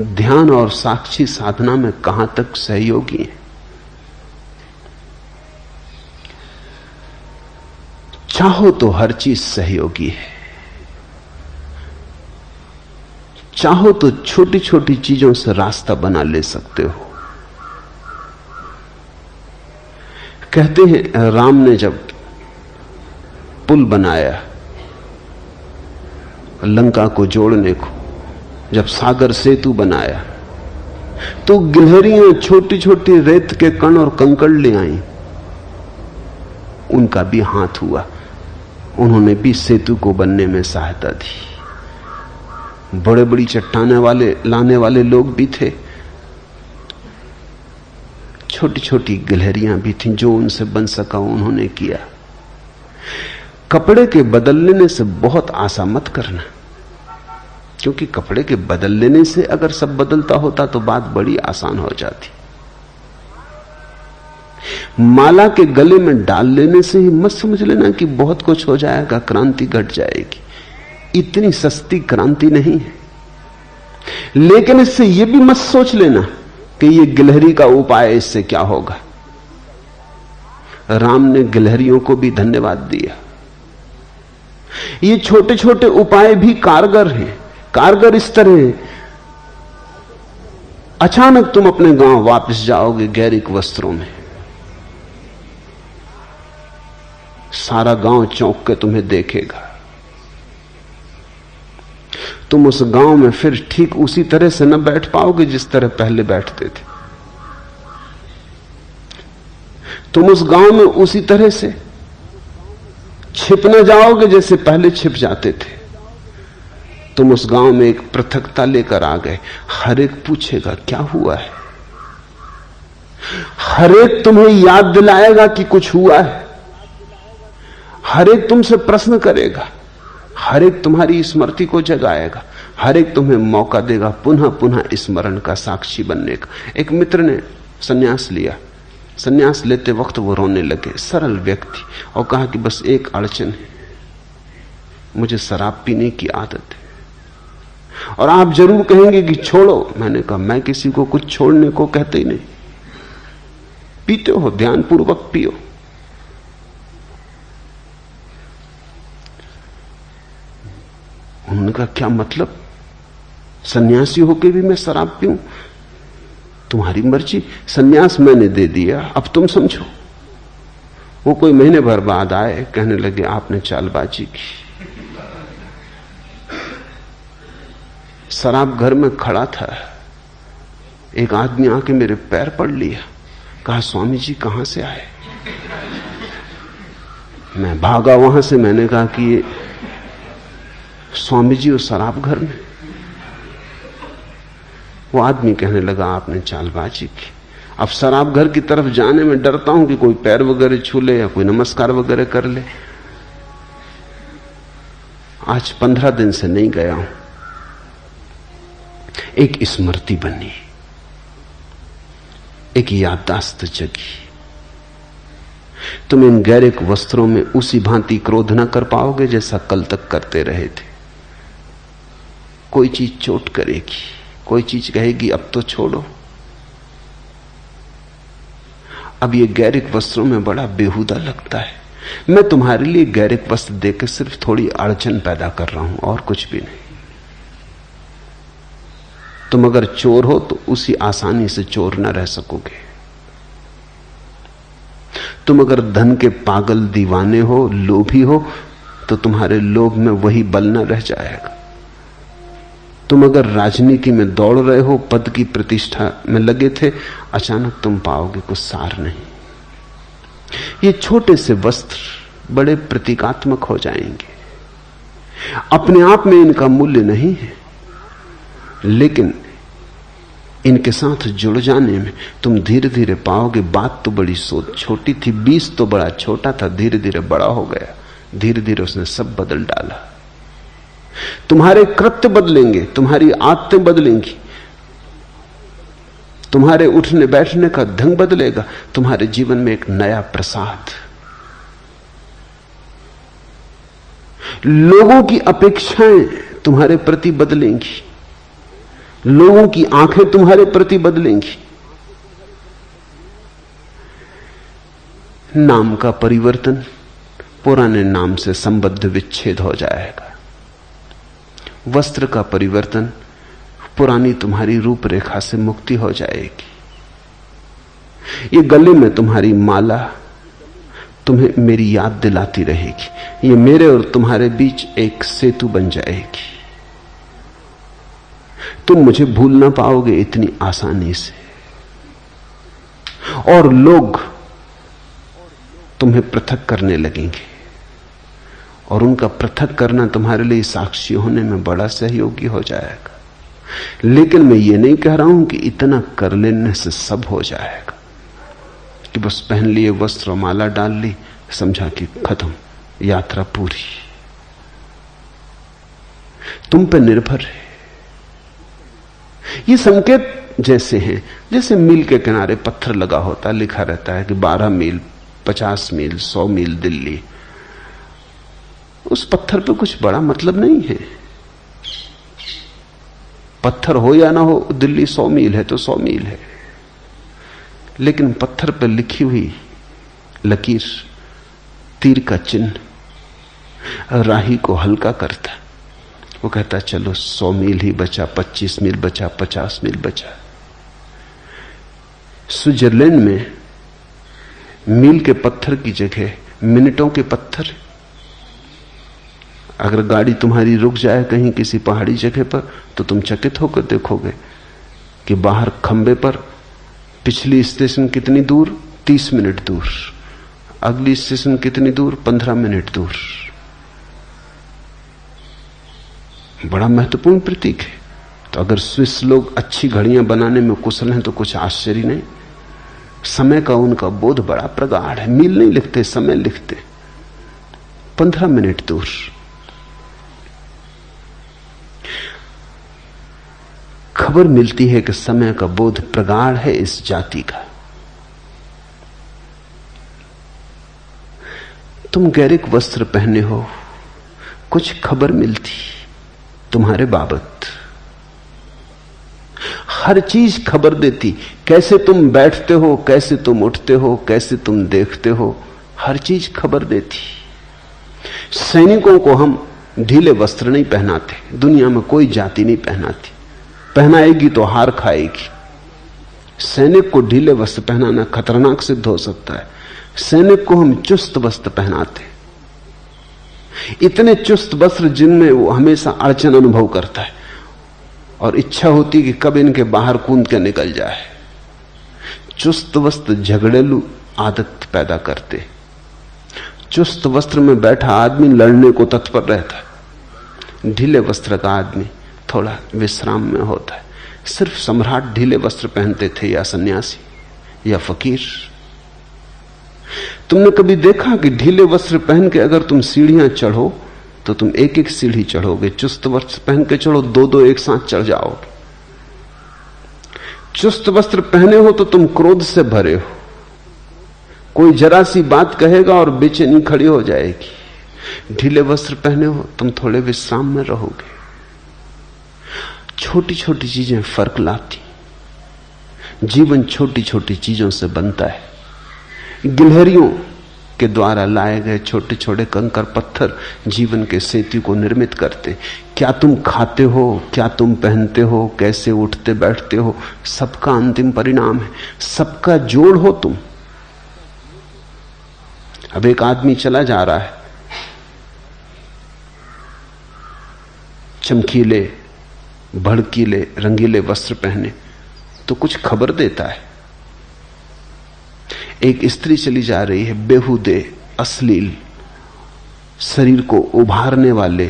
ध्यान और साक्षी साधना में कहां तक सहयोगी है? चाहो तो हर चीज सहयोगी है। चाहो तो छोटी छोटी चीजों से रास्ता बना ले सकते हो। कहते हैं राम ने जब पुल बनाया लंका को जोड़ने को, जब सागर सेतु बनाया, तो गिलहरियां छोटी छोटी रेत के कण और कंकड़ ले आई। उनका भी हाथ हुआ, उन्होंने भी सेतु को बनने में सहायता दी। बड़े बड़ी चट्टाने वाले लाने वाले लोग भी थे, छोटी छोटी गिलहरियां भी थीं, जो उनसे बन सका उन्होंने किया। कपड़े के बदल लेने से बहुत आशा मत करना, क्योंकि कपड़े के बदल लेने से अगर सब बदलता होता तो बात बड़ी आसान हो जाती। माला के गले में डाल लेने से ही मत समझ लेना कि बहुत कुछ हो जाएगा, क्रांति घट जाएगी। इतनी सस्ती क्रांति नहीं है। लेकिन इससे यह भी मत सोच लेना कि यह गिलहरी का उपाय, इससे क्या होगा। राम ने गिलहरियों को भी धन्यवाद दिया। ये छोटे छोटे उपाय भी कारगर हैं। कारगर इस तरह है, अचानक तुम अपने गांव वापस जाओगे गैरिक वस्त्रों में, सारा गांव चौंक के तुम्हें देखेगा। तुम उस गांव में फिर ठीक उसी तरह से न बैठ पाओगे जिस तरह पहले बैठते थे। तुम उस गांव में उसी तरह से छिप न जाओगे जैसे पहले छिप जाते थे। तुम उस गांव में एक पृथकता लेकर आ गए। हर एक पूछेगा क्या हुआ है, हर एक तुम्हें याद दिलाएगा कि कुछ हुआ है, हर एक तुमसे प्रश्न करेगा, हर एक तुम्हारी स्मृति को जगाएगा, हर एक तुम्हें मौका देगा पुनः पुनः स्मरण का साक्षी बनने का। एक मित्र ने सन्यास लिया, सन्यास लेते वक्त वो रोने लगे, सरल व्यक्ति, और कहा कि बस एक अड़चन है, मुझे शराब पीने की आदत है और आप जरूर कहेंगे कि छोड़ो। मैंने कहा मैं किसी को कुछ छोड़ने को कहते ही नहीं। पीते हो ध्यानपूर्वक पियो। उन्होंने कहा क्या मतलब, सन्यासी होके भी मैं शराब पीऊं? तुम्हारी मर्जी, सन्यास मैंने दे दिया, अब तुम समझो। वो कोई महीने भर बाद आए, कहने लगे आपने चालबाजी की। शराब घर में खड़ा था, एक आदमी आके मेरे पैर पड़ लिया, कहा स्वामी जी कहां से आए? मैं भागा वहां से। मैंने कहा कि ये स्वामी जी उस शराब घर में। वो आदमी कहने लगा आपने चालबाजी की। अब शराब घर की तरफ जाने में डरता हूं कि कोई पैर वगैरह छू ले या कोई नमस्कार वगैरह कर ले। आज 15 दिन से नहीं गया हूं। एक स्मृति बनी, एक याददाश्त जगी। तुम इन गैरिक वस्त्रों में उसी भांति क्रोध न कर पाओगे जैसा कल तक करते रहे थे। कोई चीज चोट करेगी, कोई चीज कहेगी अब तो छोड़ो। अब ये गैरिक वस्त्रों में बड़ा बेहुदा लगता है। मैं तुम्हारे लिए गैरिक वस्त्र देकर सिर्फ थोड़ी अड़चन पैदा कर रहा हूं और कुछ भी नहीं। तुम अगर चोर हो तो उसी आसानी से चोर न रह सकोगे। तुम अगर धन के पागल दीवाने हो, लोभी हो, तो तुम्हारे लोभ में वही बल न रह जाएगा। तुम अगर राजनीति में दौड़ रहे हो, पद की प्रतिष्ठा में लगे थे, अचानक तुम पाओगे कुछ सार नहीं। ये छोटे से वस्त्र बड़े प्रतीकात्मक हो जाएंगे। अपने आप में इनका मूल्य नहीं है, लेकिन इनके साथ जुड़ जाने में तुम धीरे धीरे पाओगे बात तो बड़ी छोटी थी, बीज तो बड़ा छोटा था, धीरे धीरे बड़ा हो गया। धीरे धीरे उसने सब बदल डाला। तुम्हारे कृत्य बदलेंगे, तुम्हारी आदतें बदलेंगी, तुम्हारे उठने बैठने का ढंग बदलेगा, तुम्हारे जीवन में एक नया प्रसाद। लोगों की अपेक्षाएं तुम्हारे प्रति बदलेंगी, लोगों की आंखें तुम्हारे प्रति बदलेंगी। नाम का परिवर्तन, पुराने नाम से संबद्ध विच्छेद हो जाएगा। वस्त्र का परिवर्तन, पुरानी तुम्हारी रूपरेखा से मुक्ति हो जाएगी। ये गले में तुम्हारी माला तुम्हें मेरी याद दिलाती रहेगी। ये मेरे और तुम्हारे बीच एक सेतु बन जाएगी। तुम मुझे भूल ना पाओगे इतनी आसानी से, और लोग तुम्हें पृथक करने लगेंगे, और उनका पृथक करना तुम्हारे लिए साक्षी होने में बड़ा सहयोगी हो जाएगा। लेकिन मैं ये नहीं कह रहा हूं कि इतना कर लेने से सब हो जाएगा, कि बस पहन लिए वस्त्र और माला डाल ली, समझा कि खत्म, यात्रा पूरी। तुम पे निर्भर है। ये संकेत जैसे हैं, जैसे मील के किनारे पत्थर लगा होता, लिखा रहता है कि 12 मील, 50 मील, 100 मील दिल्ली। उस पत्थर पे कुछ बड़ा मतलब नहीं है। पत्थर हो या ना हो, दिल्ली 100 मील है तो 100 मील है। लेकिन पत्थर पर लिखी हुई लकीर, तीर का चिन्ह राही को हल्का करता। वो कहता चलो 100 मील ही बचा, 25 मील बचा, 50 मील बचा। स्विट्जरलैंड में मील के पत्थर की जगह मिनटों के पत्थर। अगर गाड़ी तुम्हारी रुक जाए कहीं किसी पहाड़ी जगह पर, तो तुम चकित होकर देखोगे कि बाहर खंबे पर पिछली स्टेशन कितनी दूर, 30 मिनट दूर, अगली स्टेशन कितनी दूर, 15 मिनट दूर। बड़ा महत्वपूर्ण प्रतीक है। तो अगर स्विस लोग अच्छी घड़ियां बनाने में कुशल हैं तो कुछ आश्चर्य नहीं। समय का उनका बोध बड़ा प्रगाढ़ है। मील नहीं लिखते, समय लिखते। 15 मिनट दूर। खबर मिलती है कि समय का बोध प्रगाढ़ है इस जाति का। तुम गैरिक वस्त्र पहने हो, कुछ खबर मिलती तुम्हारे बाबत। हर चीज खबर देती, कैसे तुम बैठते हो, कैसे तुम उठते हो, कैसे तुम देखते हो, हर चीज खबर देती। सैनिकों को हम ढीले वस्त्र नहीं पहनाते, दुनिया में कोई जाति नहीं पहनाती। पहनाएगी तो हार खाएगी। सैनिक को ढीले वस्त्र पहनाना खतरनाक सिद्ध हो सकता है। सैनिक को हम चुस्त वस्त्र पहनाते, इतने चुस्त वस्त्र जिनमें वो हमेशा अड़चन अनुभव करता है और इच्छा होती कि कब इनके बाहर कूद के निकल जाए। चुस्त वस्त्र झगड़ेलू आदत पैदा करते। चुस्त वस्त्र में बैठा आदमी लड़ने को तत्पर रहता है। ढीले वस्त्र का आदमी थोड़ा विश्राम में होता है। सिर्फ सम्राट ढीले वस्त्र पहनते थे, या सन्यासी या फकीर। तुमने कभी देखा कि ढीले वस्त्र पहन के अगर तुम सीढ़ियां चढ़ो तो तुम एक एक सीढ़ी चढ़ोगे। चुस्त वस्त्र पहन के चढ़ो, दो दो एक साथ चढ़ जाओगे। चुस्त वस्त्र पहने हो तो तुम क्रोध से भरे हो। कोई जरा सी बात कहेगा और बेचैनी खड़ी हो जाएगी। ढीले वस्त्र पहने हो तुम थोड़े विश्राम में रहोगे। छोटी छोटी चीजें फर्क लाती। जीवन छोटी छोटी चीजों से बनता है। गिलहरियों के द्वारा लाए गए छोटे छोटे कंकर पत्थर जीवन के सेतु को निर्मित करते। क्या तुम खाते हो, क्या तुम पहनते हो, कैसे उठते बैठते हो, सबका अंतिम परिणाम है। सबका जोड़ हो तुम। अब एक आदमी चला जा रहा है, चमकीले भड़कीले रंगीले वस्त्र पहने, तो कुछ खबर देता है। एक स्त्री चली जा रही है, बेहुदे अश्लील शरीर को उभारने वाले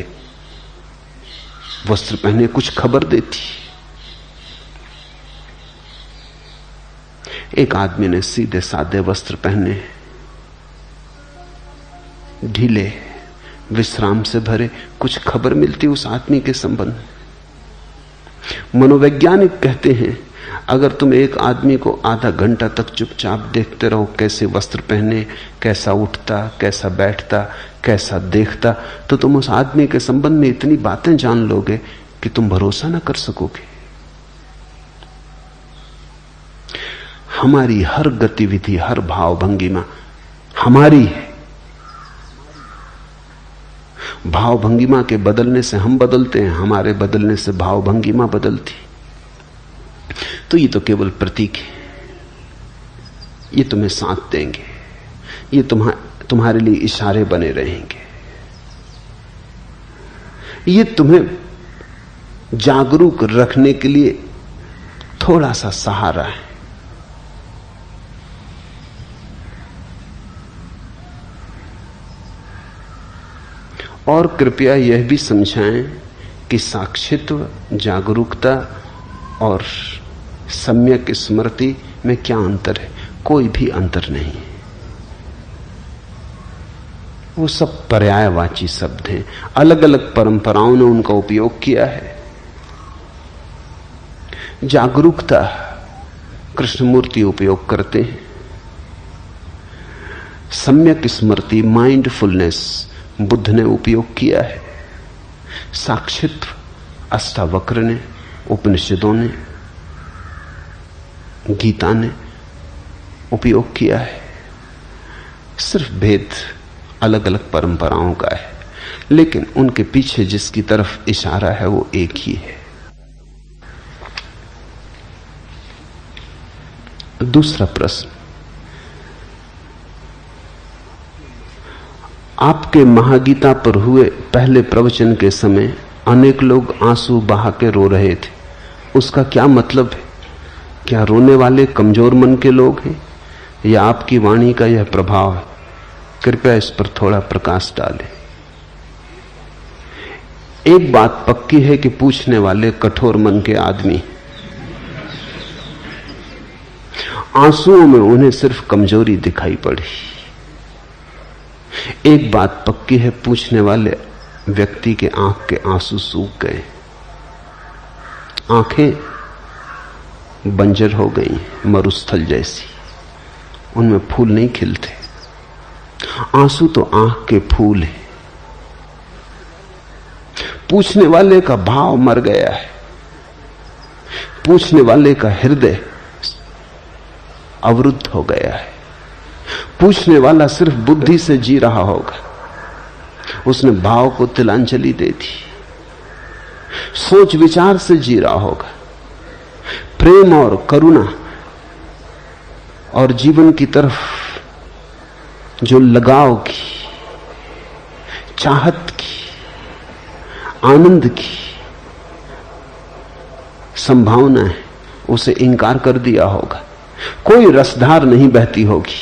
वस्त्र पहने, कुछ खबर देती। एक आदमी ने सीधे सादे वस्त्र पहने, ढीले विश्राम से भरे, कुछ खबर मिलती उस आदमी के संबंध में। मनोवैज्ञानिक कहते हैं अगर तुम एक आदमी को आधा घंटा तक चुपचाप देखते रहो, कैसे वस्त्र पहने, कैसा उठता, कैसा बैठता, कैसा देखता, तो तुम उस आदमी के संबंध में इतनी बातें जान लोगे कि तुम भरोसा ना कर सकोगे। हमारी हर गतिविधि, हर भाव भंगिमा हमारी है। भाव भंगिमा के बदलने से हम बदलते हैं, हमारे बदलने से भाव भंगिमा बदलती। तो ये तो केवल प्रतीक है, ये तुम्हें साथ देंगे, ये तुम्हारे लिए इशारे बने रहेंगे, ये तुम्हें जागरूक रखने के लिए थोड़ा सा सहारा है। और कृपया यह भी समझाएं कि साक्षित्व, जागरूकता और सम्यक स्मृति में क्या अंतर है। कोई भी अंतर नहीं है, वो सब पर्यायवाची शब्द हैं। अलग अलग परंपराओं ने उनका उपयोग किया है। जागरूकता कृष्णमूर्ति उपयोग करते हैं, सम्यक स्मृति, माइंडफुलनेस बुद्ध ने उपयोग किया है, साक्षित्व अष्टावक्र ने, उपनिषदों ने, गीता ने उपयोग किया है। सिर्फ भेद अलग अलग परंपराओं का है, लेकिन उनके पीछे जिसकी तरफ इशारा है वो एक ही है। दूसरा प्रश्न, आपके महागीता पर हुए पहले प्रवचन के समय अनेक लोग आंसू बहा के रो रहे थे, उसका क्या मतलब है? क्या रोने वाले कमजोर मन के लोग हैं या आपकी वाणी का यह प्रभाव है? कृपया इस पर थोड़ा प्रकाश डालें। एक बात पक्की है कि पूछने वाले कठोर मन के आदमी, आंसुओं में उन्हें सिर्फ कमजोरी दिखाई पड़ी। एक बात पक्की है, पूछने वाले व्यक्ति के आंख के आंसू सूख गए, आंखें बंजर हो गई, मरुस्थल जैसी, उनमें फूल नहीं खिलते। आंसू तो आंख के फूल हैं। पूछने वाले का भाव मर गया है, पूछने वाले का हृदय अवरुद्ध हो गया है। पूछने वाला सिर्फ बुद्धि से जी रहा होगा, उसने भाव को तिलांजलि दे दी, सोच विचार से जी रहा होगा। प्रेम और करुणा और जीवन की तरफ जो लगाव की, चाहत की, आनंद की संभावना है, उसे इंकार कर दिया होगा। कोई रसधार नहीं बहती होगी,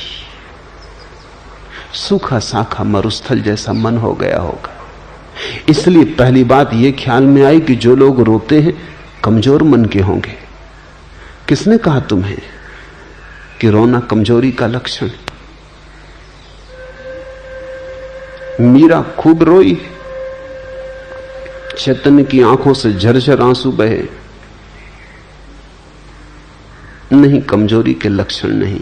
सूखा साखा मरुस्थल जैसा मन हो गया होगा। इसलिए पहली बात यह ख्याल में आई कि जो लोग रोते हैं कमजोर मन के होंगे। किसने कहा तुम्हें कि रोना कमजोरी का लक्षण? मीरा खूब रोई, चैतन्य की आंखों से झरझर आंसू बहे। नहीं, कमजोरी के लक्षण नहीं,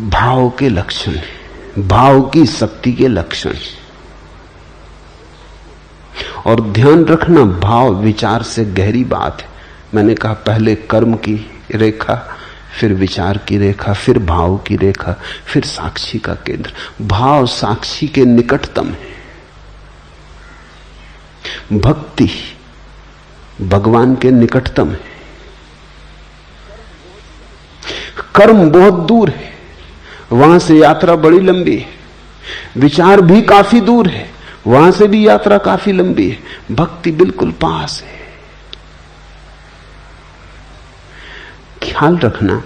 भाव के लक्षण, भाव की शक्ति के लक्षण। और ध्यान रखना, भाव विचार से गहरी बात है। मैंने कहा पहले कर्म की रेखा, फिर विचार की रेखा, फिर भाव की रेखा, फिर साक्षी का केंद्र। भाव साक्षी के निकटतम है, भक्ति भगवान के निकटतम है, कर्म बहुत दूर है, वहां से यात्रा बड़ी लंबी है। विचार भी काफी दूर है, वहां से भी यात्रा काफी लंबी है। भक्ति बिल्कुल पास है। ख्याल रखना,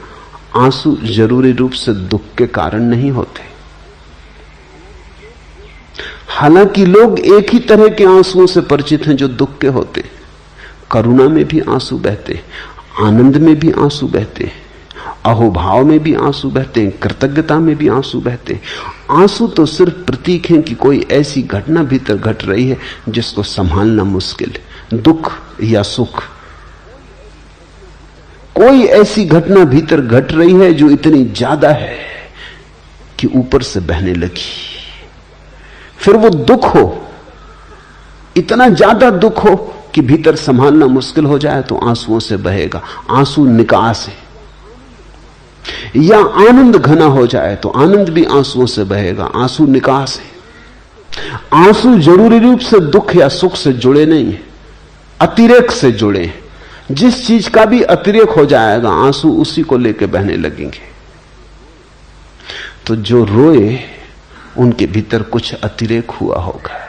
आंसू जरूरी रूप से दुख के कारण नहीं होते। हालांकि लोग एक ही तरह के आंसुओं से परिचित हैं जो दुख के होते। करुणा में भी आंसू बहते, आनंद में भी आंसू बहते, अहोभाव में भी आंसू बहते हैं, कृतज्ञता में भी आंसू बहते। आंसू तो सिर्फ प्रतीक हैं कि कोई ऐसी घटना भीतर घट रही है जिसको संभालना मुश्किल है, दुख या सुख। कोई ऐसी घटना भीतर घट रही है जो इतनी ज्यादा है कि ऊपर से बहने लगी। फिर वो दुख हो, इतना ज्यादा दुख हो कि भीतर संभालना मुश्किल हो जाए तो आंसुओं से बहेगा। आंसू निकास है। या आनंद घना हो जाए तो आनंद भी आंसुओं से बहेगा। आंसू निकास है। आंसू जरूरी रूप से दुख या सुख से जुड़े नहीं है, अतिरेक से जुड़े हैं। जिस चीज का भी अतिरेक हो जाएगा आंसू उसी को लेकर बहने लगेंगे। तो जो रोए उनके भीतर कुछ अतिरेक हुआ होगा,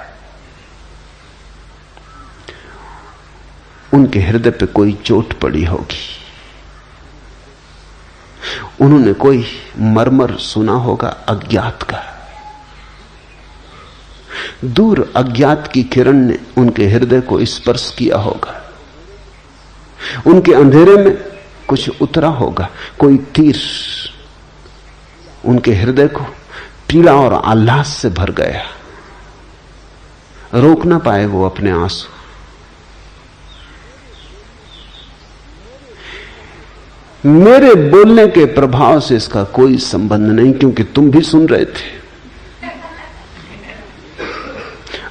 उनके हृदय पे कोई चोट पड़ी होगी, उन्होंने कोई मर्मर सुना होगा अज्ञात का। दूर अज्ञात की किरण ने उनके हृदय को स्पर्श किया होगा। उनके अंधेरे में कुछ उतरा होगा, कोई तीर उनके हृदय को पीड़ा और आह्लाद से भर गया। रोक ना पाए वो अपने आंसू। मेरे बोलने के प्रभाव से इसका कोई संबंध नहीं, क्योंकि तुम भी सुन रहे थे।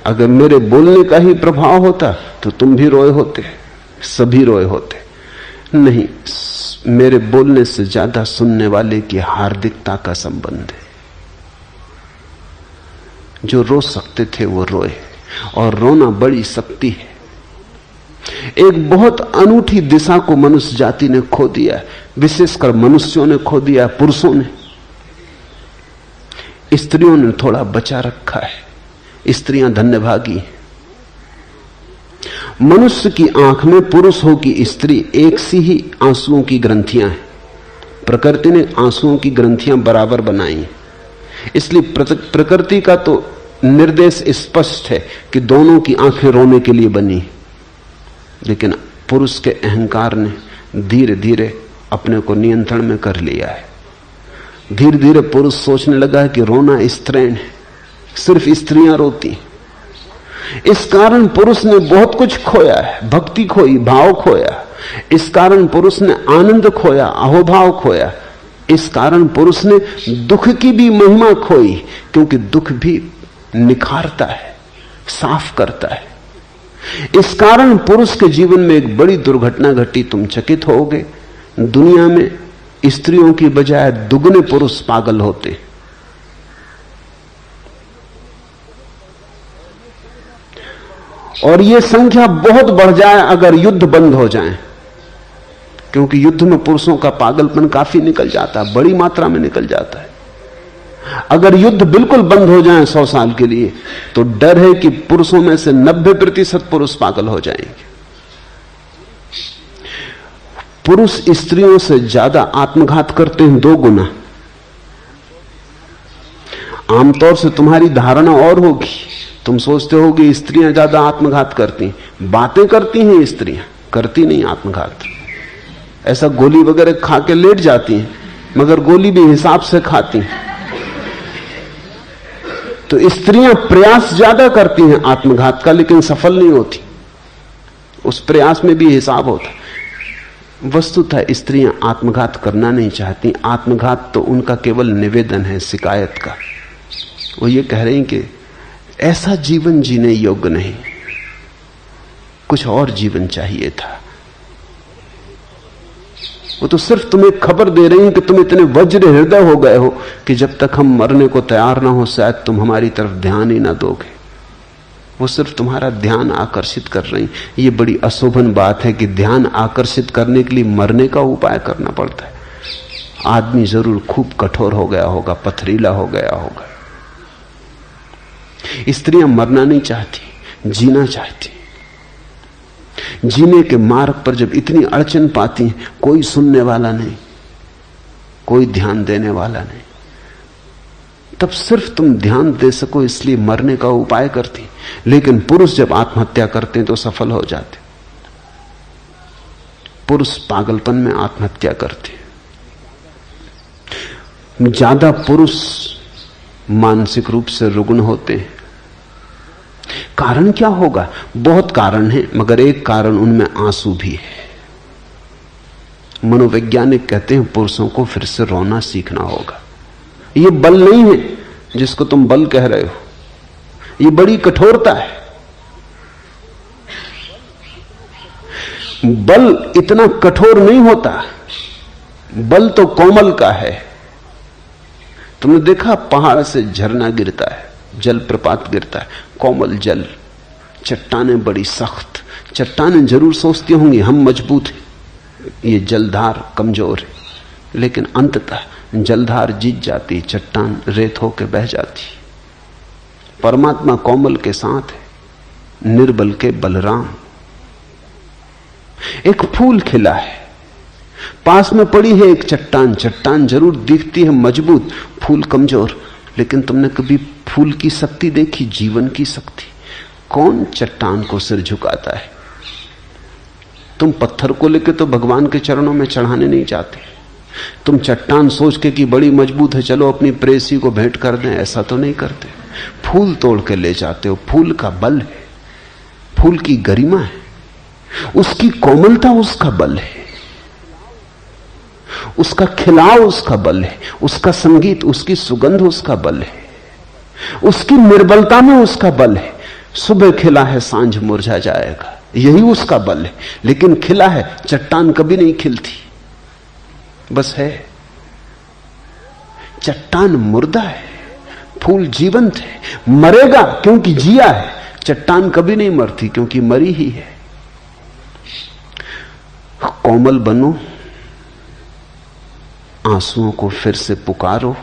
अगर मेरे बोलने का ही प्रभाव होता तो तुम भी रोए होते, सभी रोए होते। नहीं, मेरे बोलने से ज्यादा सुनने वाले की हार्दिकता का संबंध है। जो रो सकते थे वो रोए, और रोना बड़ी शक्ति है। एक बहुत अनूठी दिशा को मनुष्य जाति ने खो दिया है, विशेषकर मनुष्यों ने खो दिया, पुरुषों ने। स्त्रियों ने थोड़ा बचा रखा है। स्त्रियां धन्यभागी हैं। मनुष्य की आंख में पुरुष हो कि स्त्री एक सी ही आंसुओं की ग्रंथियां हैं। प्रकृति ने आंसुओं की ग्रंथियां बराबर बनाई हैं। इसलिए प्रकृति का तो निर्देश स्पष्ट है कि दोनों की आंखें रोने के लिए बनी, लेकिन पुरुष के अहंकार ने धीरे धीरे अपने को नियंत्रण में कर लिया है। धीरे धीरे पुरुष सोचने लगा है कि रोना स्त्रैण है, सिर्फ स्त्रियां रोती। इस कारण पुरुष ने बहुत कुछ खोया है, भक्ति खोई, भाव खोया। इस कारण पुरुष ने आनंद खोया, अहोभाव खोया। इस कारण पुरुष ने दुख की भी महिमा खोई, क्योंकि दुख भी निखारता है, साफ करता है। इस कारण पुरुष के जीवन में एक बड़ी दुर्घटना घटी। तुम चकित होगे, दुनिया में स्त्रियों की बजाय दुगने पुरुष पागल होते। और यह संख्या बहुत बढ़ जाए अगर युद्ध बंद हो जाए, क्योंकि युद्ध में पुरुषों का पागलपन काफी निकल जाता है, बड़ी मात्रा में निकल जाता है। अगर युद्ध बिल्कुल बंद हो जाए 100 साल के लिए, तो डर है कि पुरुषों में से 90% पुरुष पागल हो जाएंगे। पुरुष स्त्रियों से ज्यादा आत्मघात करते हैं 2 गुना। आमतौर से तुम्हारी धारणा और होगी, तुम सोचते हो कि स्त्रियां ज्यादा आत्मघात करती, बातें करती हैं स्त्रियां, करती नहीं आत्मघात। ऐसा गोली वगैरह खा के लेट जाती हैं, मगर गोली भी हिसाब से खाती हैं। तो स्त्रियां प्रयास ज्यादा करती हैं आत्मघात का, लेकिन सफल नहीं होती। उस प्रयास में भी हिसाब होता। वस्तुतः स्त्रियां आत्मघात करना नहीं चाहती। आत्मघात तो उनका केवल निवेदन है, शिकायत का। वो ये कह रही कि ऐसा जीवन जीने योग्य नहीं, कुछ और जीवन चाहिए था। वो तो सिर्फ तुम्हें खबर दे रही हैं कि तुम इतने वज्र हृदय हो गए हो कि जब तक हम मरने को तैयार ना हो शायद तुम हमारी तरफ ध्यान ही ना दोगे। वो सिर्फ तुम्हारा ध्यान आकर्षित कर रही। ये बड़ी अशोभन बात है कि ध्यान आकर्षित करने के लिए मरने का उपाय करना पड़ता है। आदमी जरूर खूब कठोर हो गया होगा, पथरीला हो गया होगा। स्त्रियां मरना नहीं चाहती, जीना चाहती। जीने के मार्ग पर जब इतनी अड़चन पाती हैं, कोई सुनने वाला नहीं, कोई ध्यान देने वाला नहीं, तब सिर्फ तुम ध्यान दे सको इसलिए मरने का उपाय करती। लेकिन पुरुष जब आत्महत्या करते हैं तो सफल हो जाते। पुरुष पागलपन में आत्महत्या करते। ज्यादा पुरुष मानसिक रूप से रुग्ण होते हैं। कारण क्या होगा? बहुत कारण है, मगर एक कारण उनमें आंसू भी है। मनोवैज्ञानिक कहते हैं पुरुषों को फिर से रोना सीखना होगा। ये बल नहीं है जिसको तुम बल कह रहे हो, ये बड़ी कठोरता है। बल इतना कठोर नहीं होता, बल तो कोमल का है। तुमने देखा पहाड़ से झरना गिरता है, जल प्रपात गिरता है, कोमल जल। चट्टानें बड़ी सख्त, चट्टानें जरूर सोचती होंगी हम मजबूत हैं, ये जलधार कमजोर है, लेकिन अंततः जलधार जीत जाती, चट्टान रेत होकर बह जाती। परमात्मा कोमल के साथ है, निर्बल के बलराम। एक फूल खिला है, पास में पड़ी है एक चट्टान, चट्टान जरूर दिखती है मजबूत, फूल कमजोर, लेकिन तुमने कभी फूल की शक्ति देखी, जीवन की शक्ति? कौन चट्टान को सिर झुकाता है? तुम पत्थर को लेकर तो भगवान के चरणों में चढ़ाने नहीं जाते, तुम चट्टान सोच के कि बड़ी मजबूत है, चलो अपनी प्रेसी को भेंट कर दें, ऐसा तो नहीं करते। फूल तोड़ के ले जाते हो, फूल का बल है, फूल की गरिमा है, उसकी कोमलता उसका बल है, उसका खिलाव उसका बल है, उसका संगीत, उसकी सुगंध उसका बल है, उसकी निर्बलता में उसका बल है। सुबह खिला है, सांझ मुरझा जाएगा, यही उसका बल है। लेकिन खिला है, चट्टान कभी नहीं खिलती, बस है। चट्टान मुर्दा है, फूल जीवंत है, मरेगा क्योंकि जिया है। चट्टान कभी नहीं मरती क्योंकि मरी ही है। कोमल बनो, आंसुओं को फिर से पुकारो,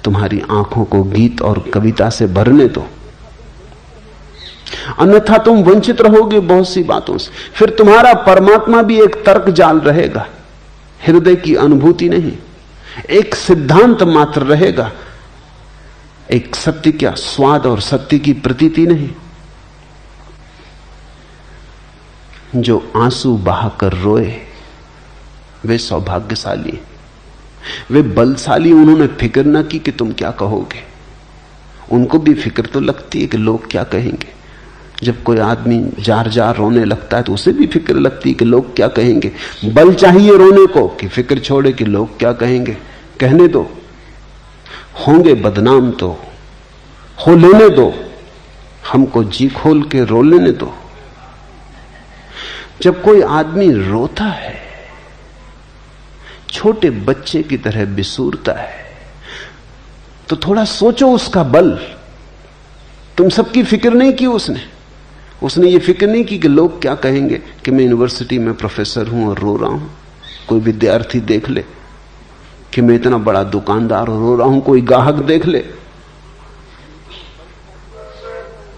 तुम्हारी आंखों को गीत और कविता से भरने दो, अन्यथा तुम वंचित रहोगे बहुत सी बातों से। फिर तुम्हारा परमात्मा भी एक तर्क जाल रहेगा, हृदय की अनुभूति नहीं, एक सिद्धांत मात्र रहेगा, एक सत्य का स्वाद और सत्य की प्रतीति नहीं। जो आंसू बहाकर रोए वे सौभाग्यशाली, वे बलशाली। उन्होंने फिक्र न की कि तुम क्या कहोगे। उनको भी फिक्र तो लगती है कि लोग क्या कहेंगे। जब कोई आदमी जार जार रोने लगता है तो उसे भी फिक्र लगती है कि लोग क्या कहेंगे। बल चाहिए रोने को कि फिक्र छोड़े कि लोग क्या कहेंगे। कहने दो, होंगे बदनाम तो हो लेने दो, हमको जी खोल के रो लेने दो। जब कोई आदमी रोता है, छोटे बच्चे की तरह बिसूरता है, तो थोड़ा सोचो उसका बल। तुम सबकी फिक्र नहीं की उसने ये फिक्र नहीं की कि लोग क्या कहेंगे कि मैं यूनिवर्सिटी में प्रोफेसर हूं और रो रहा हूं। कोई विद्यार्थी देख ले कि मैं इतना बड़ा दुकानदार और रो रहा हूं, कोई ग्राहक देख ले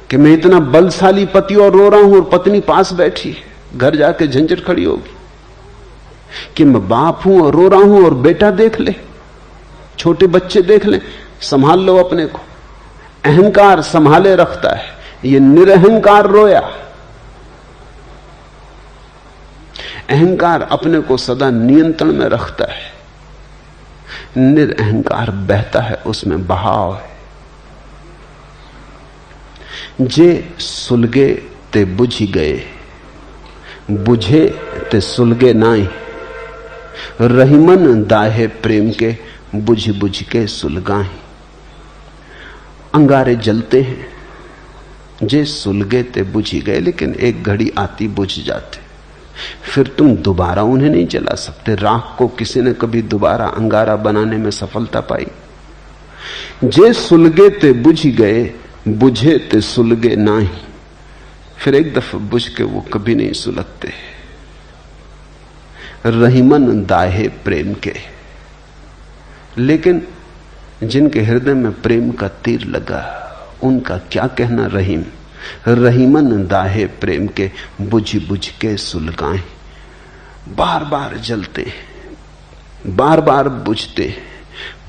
कि मैं इतना बलशाली पति और रो रहा हूं और पत्नी पास बैठी है, घर जाके झंझट खड़ी होगी। कि मैं बाप हूं और रो रहा हूं और बेटा देख ले, छोटे बच्चे देख ले। संभाल लो अपने को। अहंकार संभाले रखता है, ये निरअहंकार रोया। अहंकार अपने को सदा नियंत्रण में रखता है, निरअहंकार बहता है, उसमें बहाव है। जे सुलगे ते बुझी गए, बुझे ते सुलगे नाई, रहीमन दाहे प्रेम के, बुझ बुझ के सुलगाई। अंगारे जलते हैं, जे सुलगे ते बुझी गए, लेकिन एक घड़ी आती बुझ जाते, फिर तुम दोबारा उन्हें नहीं जला सकते। राख को किसी ने कभी दोबारा अंगारा बनाने में सफलता पाई? जे सुलगे ते बुझ गए, बुझे ते सुलगे नाही, फिर एक दफा बुझ के वो कभी नहीं सुलगते। रहीमन दाहे प्रेम के, लेकिन जिनके हृदय में प्रेम का तीर लगा उनका क्या कहना। रहीम, रहीमन दाहे प्रेम के, बुझ बुझ के सुलगाएं। बार बार जलते, बार बार बुझते,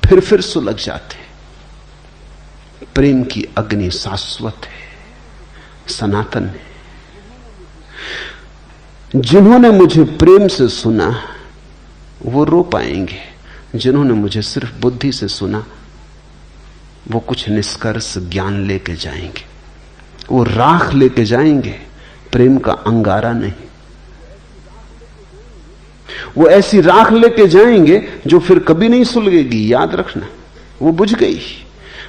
फिर सुलग जाते। प्रेम की अग्नि शाश्वत है, सनातन है। जिन्होंने मुझे प्रेम से सुना वो रो पाएंगे, जिन्होंने मुझे सिर्फ बुद्धि से सुना वो कुछ निष्कर्ष ज्ञान लेके जाएंगे, वो राख लेके जाएंगे, प्रेम का अंगारा नहीं। वो ऐसी राख लेके जाएंगे जो फिर कभी नहीं सुलगेगी। याद रखना, वो बुझ गई।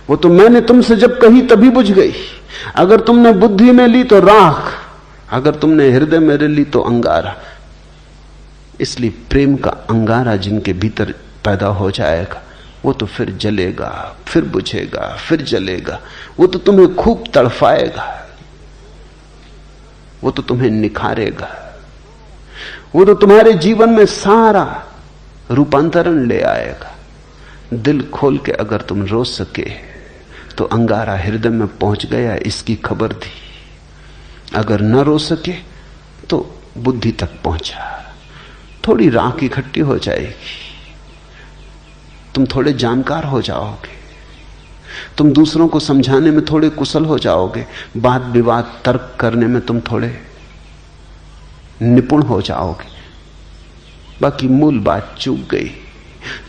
वो तो मैंने तुमसे जब कही तभी बुझ गई। अगर तुमने बुद्धि में ली तो राख, अगर तुमने हृदय में ली तो अंगारा। इसलिए प्रेम का अंगारा जिनके भीतर पैदा हो जाएगा वो तो फिर जलेगा, फिर बुझेगा, फिर जलेगा। वो तो तुम्हें खूब तड़फाएगा, वो तो तुम्हें निखारेगा, वो तो तुम्हारे जीवन में सारा रूपांतरण ले आएगा। दिल खोल के अगर तुम रो सके तो अंगारा हृदय में पहुंच गया इसकी खबर दी। अगर न रो सके तो बुद्धि तक पहुंचा। थोड़ी राख इकट्ठी हो जाएगी, तुम थोड़े जानकार हो जाओगे, तुम दूसरों को समझाने में थोड़े कुशल हो जाओगे, वाद विवाद तर्क करने में तुम थोड़े निपुण हो जाओगे। बाकी मूल बात चूक गई।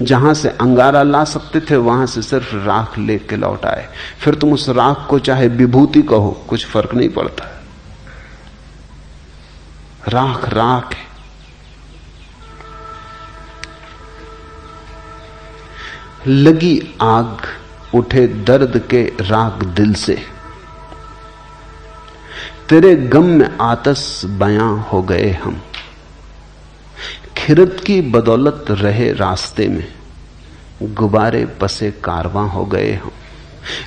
जहां से अंगारा ला सकते थे वहां से सिर्फ राख लेके लौट आए। फिर तुम उस राख को चाहे विभूति कहो, कुछ फर्क नहीं पड़ता। राख राख है। लगी आग उठे दर्द के राग दिल से, तेरे गम में आतश बयां हो गए हम। खिरत की बदौलत रहे रास्ते में, गुब्बारे पसे कारवां हो गए हम।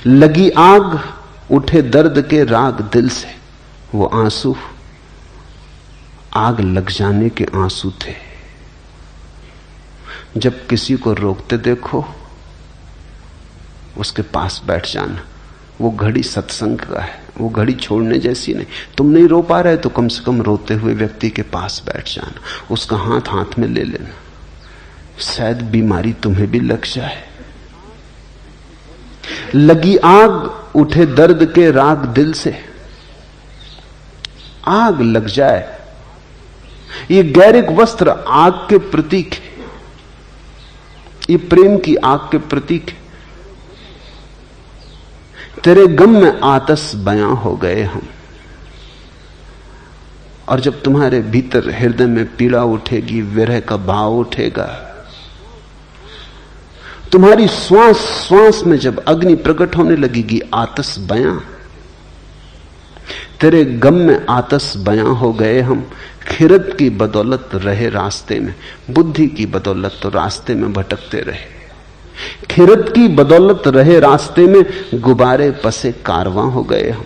लगी आग उठे दर्द के राग दिल से, वो आंसू आग लग जाने के आंसू थे। जब किसी को रोकते देखो उसके पास बैठ जाना। वो घड़ी सत्संग का है, वो घड़ी छोड़ने जैसी नहीं। तुम नहीं रो पा रहे तो कम से कम रोते हुए व्यक्ति के पास बैठ जाना, उसका हाथ हाथ में ले लेना, शायद बीमारी तुम्हें भी लग जाए। लगी आग उठे दर्द के राग दिल से, आग लग जाए। ये गैरिक वस्त्र आग के प्रतीक है, ये प्रेम की आग के प्रतीक है। तेरे गम में आतश बयां हो गए हम। और जब तुम्हारे भीतर हृदय में पीड़ा उठेगी, विरह का भाव उठेगा, तुम्हारी श्वास श्वास में जब अग्नि प्रकट होने लगेगी, आतश बयां। तेरे गम में आतश बयां हो गए हम। खिरत की बदौलत रहे रास्ते में, बुद्धि की बदौलत तो रास्ते में भटकते रहे। खिरत की बदौलत रहे रास्ते में, गुब्बारे पसे कारवां हो गए हम।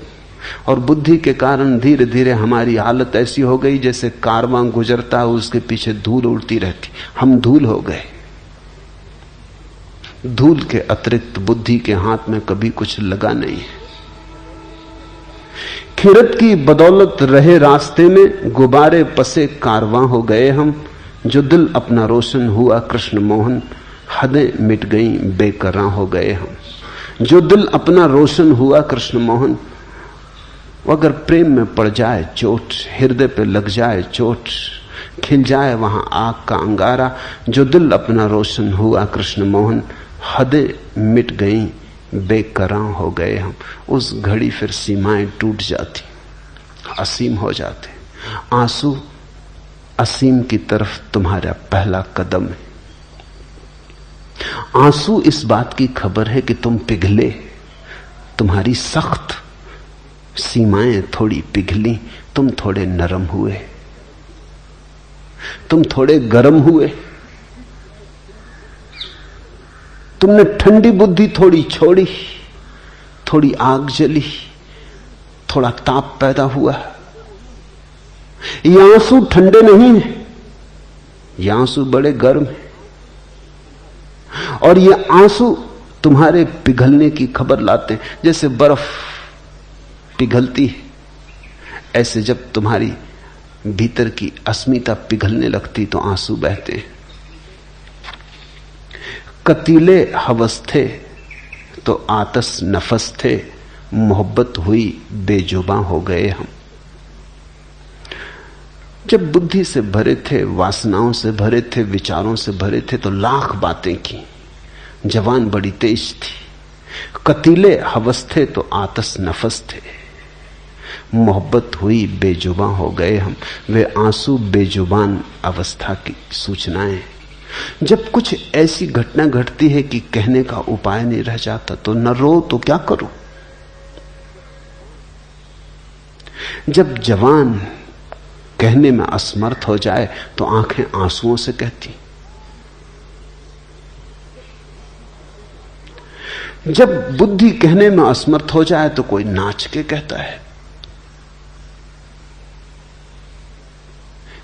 और बुद्धि के कारण धीरे धीरे हमारी हालत ऐसी हो गई जैसे कारवां गुजरता है, उसके पीछे धूल उड़ती रहती। हम धूल हो गए। धूल के अतिरिक्त बुद्धि के हाथ में कभी कुछ लगा नहीं है। खिरत की बदौलत रहे रास्ते में, गुब्बारे पसे कारवां हो गए हम। जो दिल अपना रोशन हुआ कृष्ण मोहन, हदें मिट गई बेकरां हो गए हम। जो दिल अपना रोशन हुआ कृष्ण मोहन, अगर प्रेम में पड़ जाए चोट, हृदय पे लग जाए चोट, खिल जाए वहां आग का अंगारा। जो दिल अपना रोशन हुआ कृष्ण मोहन, हदें मिट गई बेकरां हो गए हम। उस घड़ी फिर सीमाएं टूट जाती, असीम हो जाते। आंसू असीम की तरफ तुम्हारा पहला कदम है। आंसू इस बात की खबर है कि तुम पिघले, तुम्हारी सख्त सीमाएं थोड़ी पिघली, तुम थोड़े नरम हुए, तुम थोड़े गर्म हुए, तुमने ठंडी बुद्धि थोड़ी छोड़ी, थोड़ी आग जली, थोड़ा ताप पैदा हुआ। ये आंसू ठंडे नहीं है, ये आंसू बड़े गर्म है। और ये आंसू तुम्हारे पिघलने की खबर लाते हैं। जैसे बर्फ पिघलती है, ऐसे जब तुम्हारी भीतर की अस्मिता पिघलने लगती तो आंसू बहते हैं। कतीले हवस थे तो आतश नफस थे, मोहब्बत हुई बेजुबां हो गए हम। जब बुद्धि से भरे थे, वासनाओं से भरे थे, विचारों से भरे थे तो लाख बातें की। जवान बड़ी तेज थी। कतीले हवस थे तो आतश नफस थे, मोहब्बत हुई बेजुबां हो गए हम। वे आंसू बेजुबान अवस्था की सूचनाएं। जब कुछ ऐसी घटना घटती है कि कहने का उपाय नहीं रह जाता तो न रो तो क्या करो। जब जवान कहने में असमर्थ हो जाए तो आंखें आंसुओं से कहती। जब बुद्धि कहने में असमर्थ हो जाए तो कोई नाच के कहता है।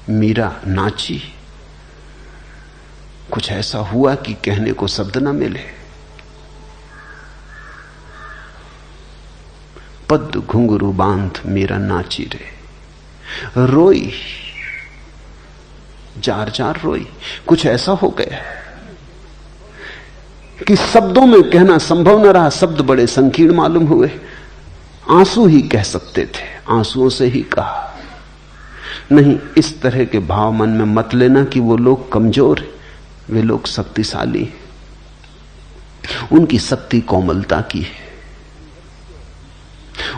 मीरा नाची, कुछ ऐसा हुआ कि कहने को शब्द न मिले। पद्म घुंघरू बांध मीरा नाची रे, रोई, जार जार रोई। कुछ ऐसा हो गया कि शब्दों में कहना संभव न रहा। शब्द बड़े संकीर्ण मालूम हुए। आंसू ही कह सकते थे, आंसुओं से ही कहा। नहीं, इस तरह के भाव मन में मत लेना कि वो लोग कमजोर हैं, वे लोग शक्तिशाली हैं। उनकी शक्ति कोमलता की है,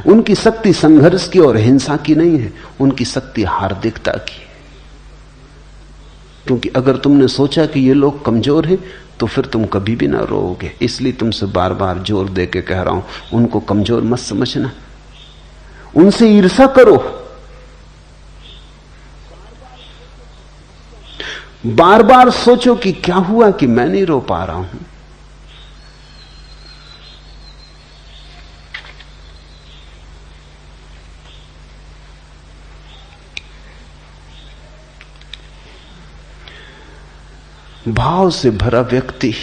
उनकी शक्ति संघर्ष की और हिंसा की नहीं है, उनकी शक्ति हार्दिकता की है। क्योंकि अगर तुमने सोचा कि ये लोग कमजोर हैं तो फिर तुम कभी भी ना रोओगे। इसलिए तुमसे बार बार जोर दे के कह रहा हूं, उनको कमजोर मत समझना, उनसे ईर्ष्या करो। बार बार सोचो कि क्या हुआ कि मैं नहीं रो पा रहा हूं। भाव से भरा व्यक्ति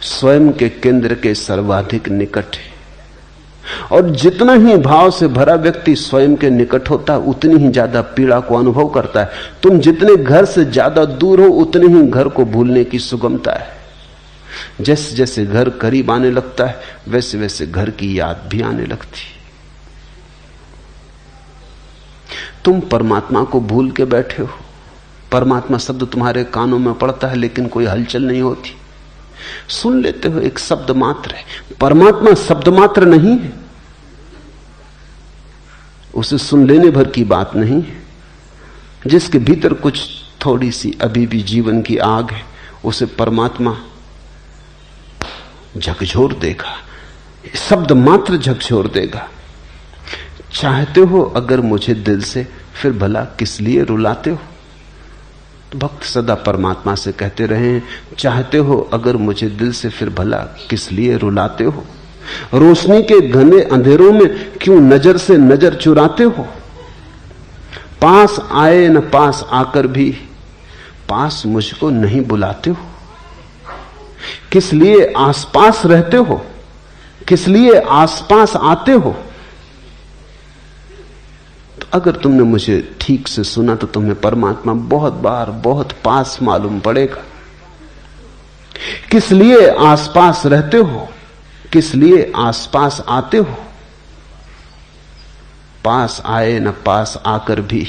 स्वयं के केंद्र के सर्वाधिक निकट है, और जितना ही भाव से भरा व्यक्ति स्वयं के निकट होता है उतनी ही ज्यादा पीड़ा को अनुभव करता है। तुम जितने घर से ज्यादा दूर हो उतने ही घर को भूलने की सुगमता है। जैसे जैसे घर करीब आने लगता है वैसे वैसे घर की याद भी आने लगती। तुम परमात्मा को भूल के बैठे हो। परमात्मा शब्द तुम्हारे कानों में पड़ता है लेकिन कोई हलचल नहीं होती। सुन लेते हो, एक शब्द मात्र है। परमात्मा शब्द मात्र नहीं है, उसे सुन लेने भर की बात नहीं है। जिसके भीतर कुछ थोड़ी सी अभी भी जीवन की आग है उसे परमात्मा झकझोर देगा, शब्द मात्र झकझोर देगा। चाहते हो अगर मुझे दिल से, फिर भला किस लिए रुलाते हो। तो भक्त सदा परमात्मा से कहते रहे, चाहते हो अगर मुझे दिल से, फिर भला किस लिए रुलाते हो। रोशनी के घने अंधेरों में क्यों नजर से नजर चुराते हो। पास आए न पास आकर भी पास मुझको नहीं बुलाते हो। किस लिए आसपास रहते हो, किस लिए आसपास आते हो। तो अगर तुमने मुझे ठीक से सुना तो तुम्हें परमात्मा बहुत बार बहुत पास मालूम पड़ेगा। किस लिए आसपास रहते हो, किस लिए आसपास आते हो। पास आए न पास आकर भी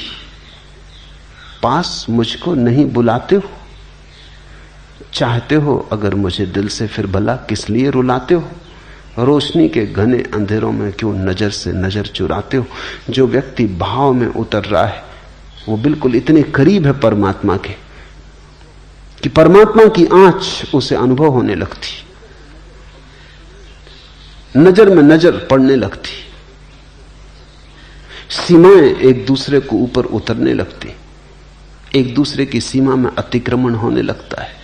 पास मुझको नहीं बुलाते हो। चाहते हो अगर मुझे दिल से, फिर भला किस लिए रुलाते हो। रोशनी के घने अंधेरों में क्यों नजर से नजर चुराते हो। जो व्यक्ति भाव में उतर रहा है वो बिल्कुल इतने करीब है परमात्मा के कि परमात्मा की आंच उसे अनुभव होने लगती, नजर में नजर पड़ने लगती, सीमाएं एक दूसरे को ऊपर उतरने लगती, एक दूसरे की सीमा में अतिक्रमण होने लगता है।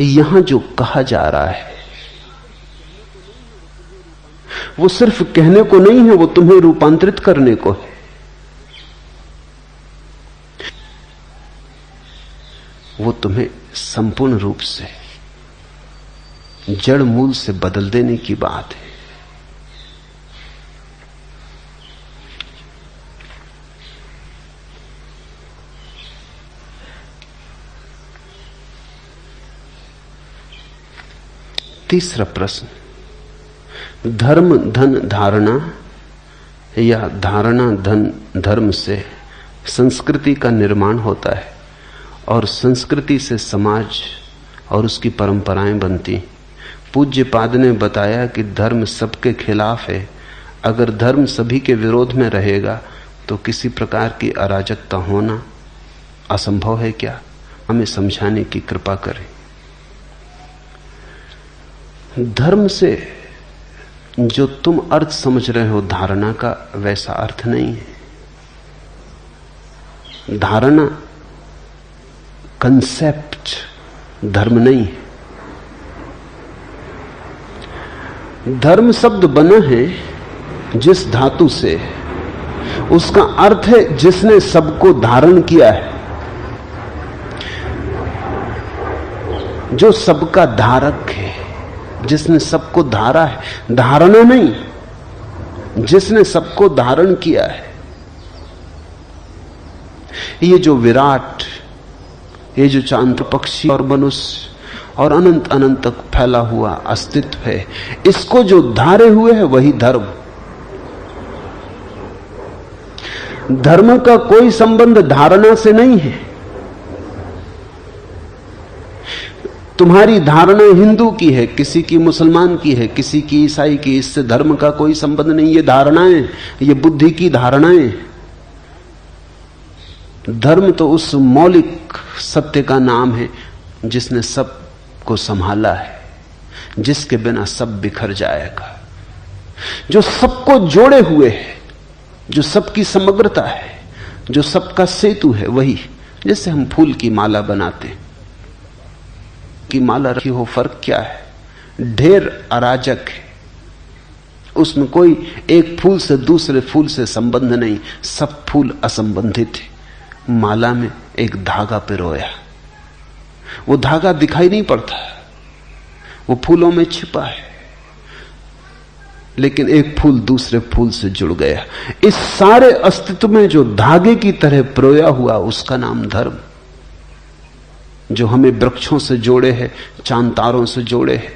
यहां जो कहा जा रहा है वो सिर्फ कहने को नहीं है, वो तुम्हें रूपांतरित करने को है। वो तुम्हें संपूर्ण रूप से जड़ मूल से बदल देने की बात है। तीसरा प्रश्न, धर्म धन धारणा या धारणा धन धर्म से संस्कृति का निर्माण होता है और संस्कृति से समाज और उसकी परंपराएं बनती। पूज्यपाद ने बताया कि धर्म सबके खिलाफ है। अगर धर्म सभी के विरोध में रहेगा तो किसी प्रकार की अराजकता होना असंभव है क्या? हमें समझाने की कृपा करें। धर्म से जो तुम अर्थ समझ रहे हो धारणा का, वैसा अर्थ नहीं है। धारणा कंसेप्ट धर्म नहीं है। धर्म शब्द बना है जिस धातु से, उसका अर्थ है जिसने सबको धारण किया है, जो सबका धारक है, जिसने सबको धारा है। धारणा नहीं, जिसने सबको धारण किया है। ये जो विराट, ये जो चांद्र पक्षी और मनुष्य और अनंत अनंत तक फैला हुआ अस्तित्व है, इसको जो धारे हुए है वही धर्म। धर्म का कोई संबंध धारणा से नहीं है। तुम्हारी धारणा हिंदू की है, किसी की मुसलमान की है, किसी की ईसाई की, इससे धर्म का कोई संबंध नहीं। ये धारणाएं, ये बुद्धि की धारणाएं। धर्म तो उस मौलिक सत्य का नाम है जिसने सब को संभाला है, जिसके बिना सब बिखर जाएगा, जो सबको जोड़े हुए है, जो सबकी समग्रता है, जो सबका सेतु है। वही, जैसे हम फूल की माला बनाते हैं, की माला रखी हो, फर्क क्या है? ढेर अराजक है, उसमें कोई एक फूल से दूसरे फूल से संबंध नहीं, सब फूल असंबंधित है। माला में एक धागा पिरोया, वो धागा दिखाई नहीं पड़ता, वो फूलों में छिपा है, लेकिन एक फूल दूसरे फूल से जुड़ गया। इस सारे अस्तित्व में जो धागे की तरह पिरोया हुआ, उसका नाम धर्म। जो हमें वृक्षों से जोड़े है, चांद तारों से जोड़े है,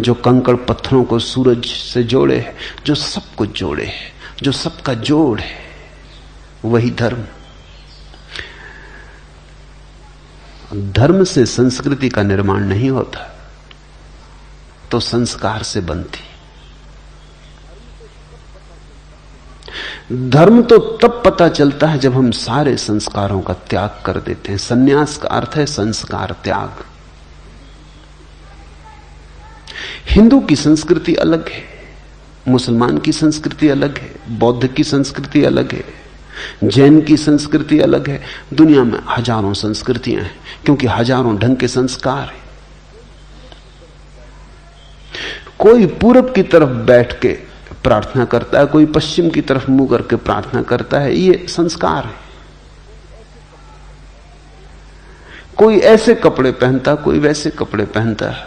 जो कंकड़ पत्थरों को सूरज से जोड़े है, जो सब कुछ जोड़े है, जो सबका जोड़ है, वही धर्म। धर्म से संस्कृति का निर्माण नहीं होता, तो संस्कार से बनती। धर्म तो तब पता चलता है जब हम सारे संस्कारों का त्याग कर देते हैं। सन्यास का अर्थ है संस्कार त्याग। हिंदू की संस्कृति अलग है, मुसलमान की संस्कृति अलग है, बौद्ध की संस्कृति अलग है, जैन की संस्कृति अलग है। दुनिया में हजारों संस्कृतियां हैं, क्योंकि हजारों ढंग के संस्कार हैं। कोई पूरब की तरफ बैठ के प्रार्थना करता है, कोई पश्चिम की तरफ मुंह करके प्रार्थना करता है, ये संस्कार है। कोई ऐसे कपड़े पहनता, कोई वैसे कपड़े पहनता है,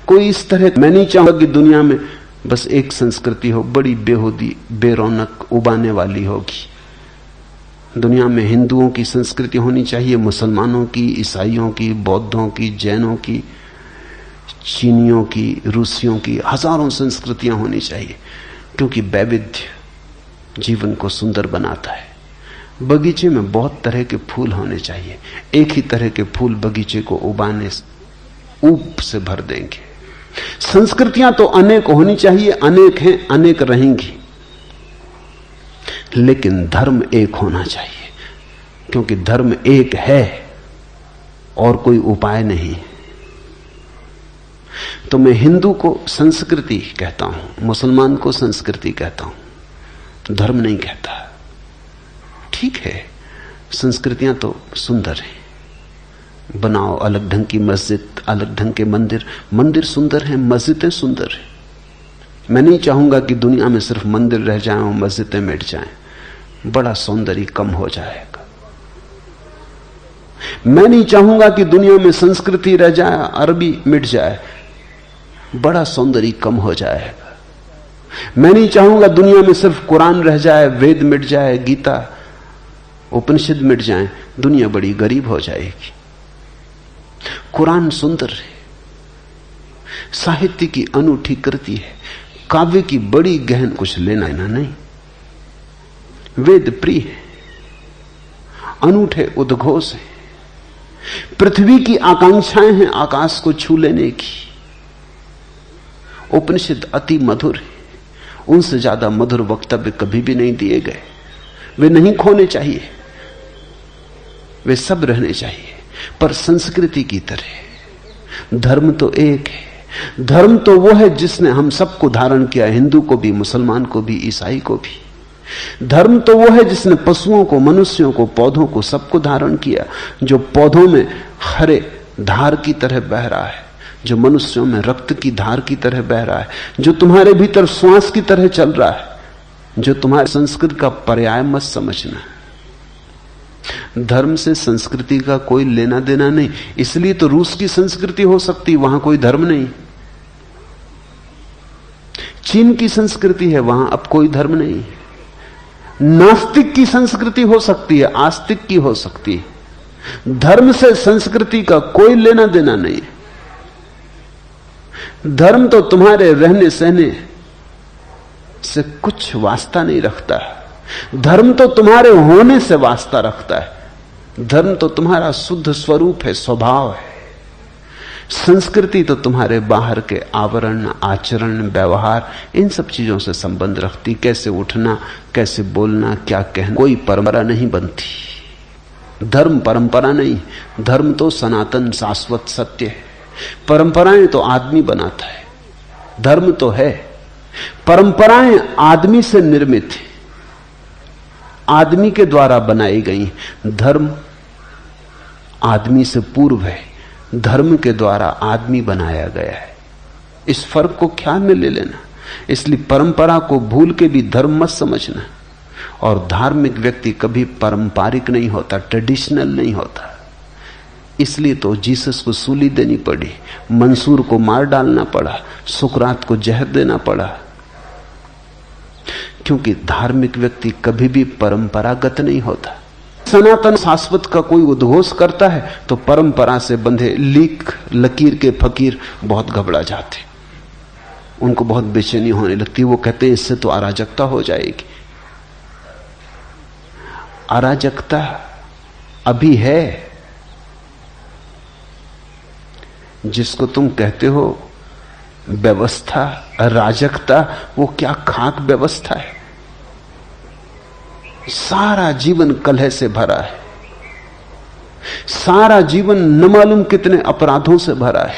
कोई इस तरह। मैं नहीं चाहूंगा कि दुनिया में बस एक संस्कृति हो, बड़ी बेहूदी, बेरौनक, उबाने वाली होगी। दुनिया में हिंदुओं की संस्कृति होनी चाहिए, मुसलमानों की, ईसाइयों की, बौद्धों की, जैनों की, चीनियों की, रूसियों की, हजारों संस्कृतियां होनी चाहिए, क्योंकि वैविध्य जीवन को सुंदर बनाता है। बगीचे में बहुत तरह के फूल होने चाहिए। एक ही तरह के फूल बगीचे को उबाने ऊप से भर देंगे। संस्कृतियां तो अनेक होनी चाहिए, अनेक हैं, अनेक रहेंगी, लेकिन धर्म एक होना चाहिए, क्योंकि धर्म एक है और कोई उपाय नहीं। तो मैं हिंदू को संस्कृति कहता हूं, मुसलमान को संस्कृति कहता हूं, तो धर्म नहीं कहता। ठीक है, संस्कृतियां तो सुंदर हैं, बनाओ अलग ढंग की मस्जिद, अलग ढंग के मंदिर। मंदिर सुंदर हैं, मस्जिदें सुंदर हैं। मैं नहीं चाहूंगा कि दुनिया में सिर्फ मंदिर रह जाएं और मस्जिदें मिट जाएं, बड़ा सौंदर्य कम हो जाएगा। मैं नहीं चाहूंगा कि दुनिया में संस्कृति रह जाए, अरबी मिट जाए, बड़ा सौंदर्य कम हो जाएगा। मैं नहीं चाहूंगा दुनिया में सिर्फ कुरान रह जाए, वेद मिट जाए, गीता उपनिषद मिट जाए, दुनिया बड़ी गरीब हो जाएगी। कुरान सुंदर है, साहित्य की अनूठी कृति है, काव्य की बड़ी गहन कुछ लेना ना नहीं। वेद प्रिय है, अनूठे उद्घोष है, पृथ्वी की आकांक्षाएं हैं आकाश को छू लेने की। उपनिषद अति मधुर है, उनसे ज्यादा मधुर वक्तव्य कभी भी नहीं दिए गए, वे नहीं खोने चाहिए। वे सब रहने चाहिए, पर संस्कृति की तरह। धर्म तो एक है। धर्म तो वो है जिसने हम सबको धारण किया, हिंदू को भी, मुसलमान को भी, ईसाई को भी। धर्म तो वो है जिसने पशुओं को, मनुष्यों को, पौधों को, सबको धारण किया। जो पौधों में हरे धार की तरह बह रहा है, जो मनुष्यों में रक्त की धार की तरह बह रहा है, जो तुम्हारे भीतर श्वास की तरह चल रहा है, जो तुम्हारे संस्कृति का पर्याय मत समझना। धर्म से संस्कृति का कोई लेना देना नहीं। इसलिए तो रूस की संस्कृति हो सकती, वहां कोई धर्म नहीं। चीन की संस्कृति है, वहां अब कोई धर्म नहीं। नास्तिक की संस्कृति हो सकती है, आस्तिक की हो सकती है। धर्म से संस्कृति का कोई लेना देना नहीं। धर्म तो तुम्हारे रहने सहने से कुछ वास्ता नहीं रखता। धर्म तो तुम्हारे होने से वास्ता रखता है। धर्म तो तुम्हारा शुद्ध स्वरूप है, स्वभाव है। संस्कृति तो तुम्हारे बाहर के आवरण, आचरण, व्यवहार, इन सब चीजों से संबंध रखती। कैसे उठना, कैसे बोलना, क्या कहना, कोई परंपरा नहीं बनती। धर्म परंपरा नहीं, धर्म तो सनातन शाश्वत सत्य है। परंपराएं तो आदमी बनाता है, धर्म तो है। परंपराएं आदमी से निर्मित है, आदमी के द्वारा बनाई गई। धर्म आदमी से पूर्व है, धर्म के द्वारा आदमी बनाया गया है। इस फर्क को ख्याल में ले लेना। इसलिए परंपरा को भूल के भी धर्म मत समझना। और धार्मिक व्यक्ति कभी पारंपरिक नहीं होता, ट्रेडिशनल नहीं होता। इसलिए तो जीसस को सूली देनी पड़ी, मंसूर को मार डालना पड़ा, सुकरात को जहर देना पड़ा, क्योंकि धार्मिक व्यक्ति कभी भी परंपरागत नहीं होता। सनातन शाश्वत का कोई उद्घोष करता है तो परंपरा से बंधे लीक लकीर के फकीर बहुत घबरा जाते, उनको बहुत बेचैनी होने लगती। वो कहते हैं इससे तो अराजकता हो जाएगी। अराजकता अभी है। जिसको तुम कहते हो व्यवस्था, अराजकता, वो क्या खाक व्यवस्था है। सारा जीवन कलह से भरा है, सारा जीवन न मालूम कितने अपराधों से भरा है,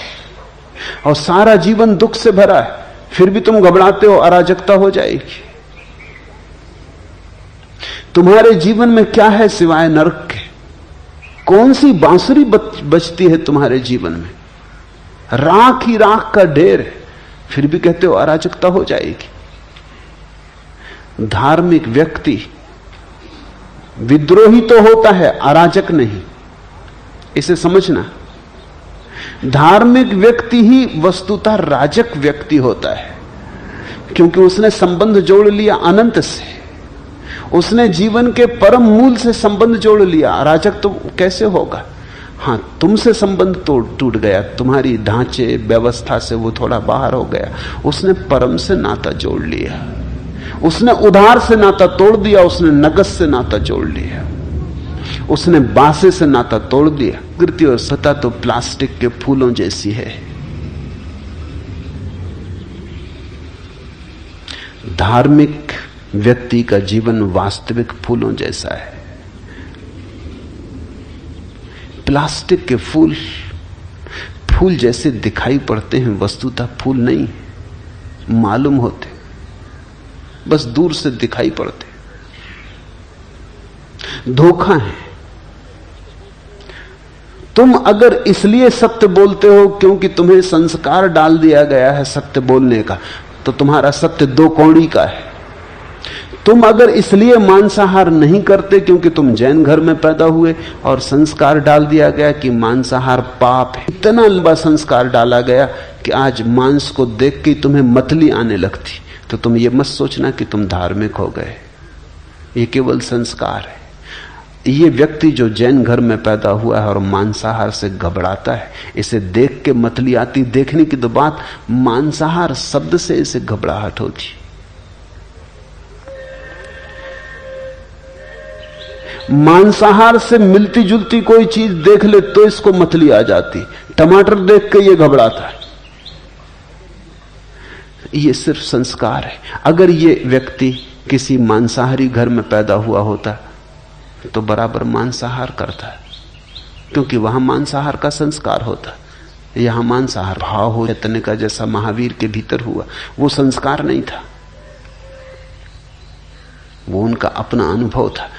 और सारा जीवन दुख से भरा है। फिर भी तुम घबराते हो अराजकता हो जाएगी। तुम्हारे जीवन में क्या है सिवाय नरक के? कौन सी बांसुरी बजती है तुम्हारे जीवन में? राख ही राख का ढेर है, फिर भी कहते हो अराजकता हो जाएगी। धार्मिक व्यक्ति विद्रोही तो होता है, अराजक नहीं। इसे समझना। धार्मिक व्यक्ति ही वस्तुतः राजक व्यक्ति होता है, क्योंकि उसने संबंध जोड़ लिया अनंत से, उसने जीवन के परम मूल से संबंध जोड़ लिया। अराजक तो कैसे होगा? हाँ, तुमसे संबंध तो टूट गया, तुम्हारी ढांचे व्यवस्था से वो थोड़ा बाहर हो गया। उसने परम से नाता जोड़ लिया, उसने उधार से नाता तोड़ दिया, उसने नगद से नाता जोड़ लिया, उसने बासे से नाता तोड़ दिया। कृति और सत्ता तो प्लास्टिक के फूलों जैसी है। धार्मिक व्यक्ति का जीवन वास्तविक फूलों जैसा है। प्लास्टिक के फूल फूल जैसे दिखाई पड़ते हैं, वस्तुतः फूल नहीं मालूम होते, बस दूर से दिखाई पड़ते, धोखा है। तुम अगर इसलिए सत्य बोलते हो क्योंकि तुम्हें संस्कार डाल दिया गया है सत्य बोलने का, तो तुम्हारा सत्य दो कौड़ी का है। तुम अगर इसलिए मांसाहार नहीं करते क्योंकि तुम जैन घर में पैदा हुए और संस्कार डाल दिया गया कि मांसाहार पाप है, इतना लंबा संस्कार डाला गया कि आज मांस को देख के तुम्हें मतली आने लगती, तो तुम ये मत सोचना कि तुम धार्मिक हो गए। ये केवल संस्कार है। ये व्यक्ति जो जैन घर में पैदा हुआ है और मांसाहार से घबराता है, इसे देख के मतली आती, देखने की तो बात, मांसाहार शब्द से इसे घबराहट होती। मांसाहार से मिलती जुलती कोई चीज देख ले तो इसको मतली आ जाती। टमाटर देख के ये घबराता है। ये सिर्फ संस्कार है। अगर ये व्यक्ति किसी मांसाहारी घर में पैदा हुआ होता तो बराबर मांसाहार करता है। क्योंकि वहां मांसाहार का संस्कार होता, यहां मांसाहार भाव हो चैतन्य का जैसा महावीर के भीतर हुआ, वो संस्कार नहीं था, वो उनका अपना अनुभव था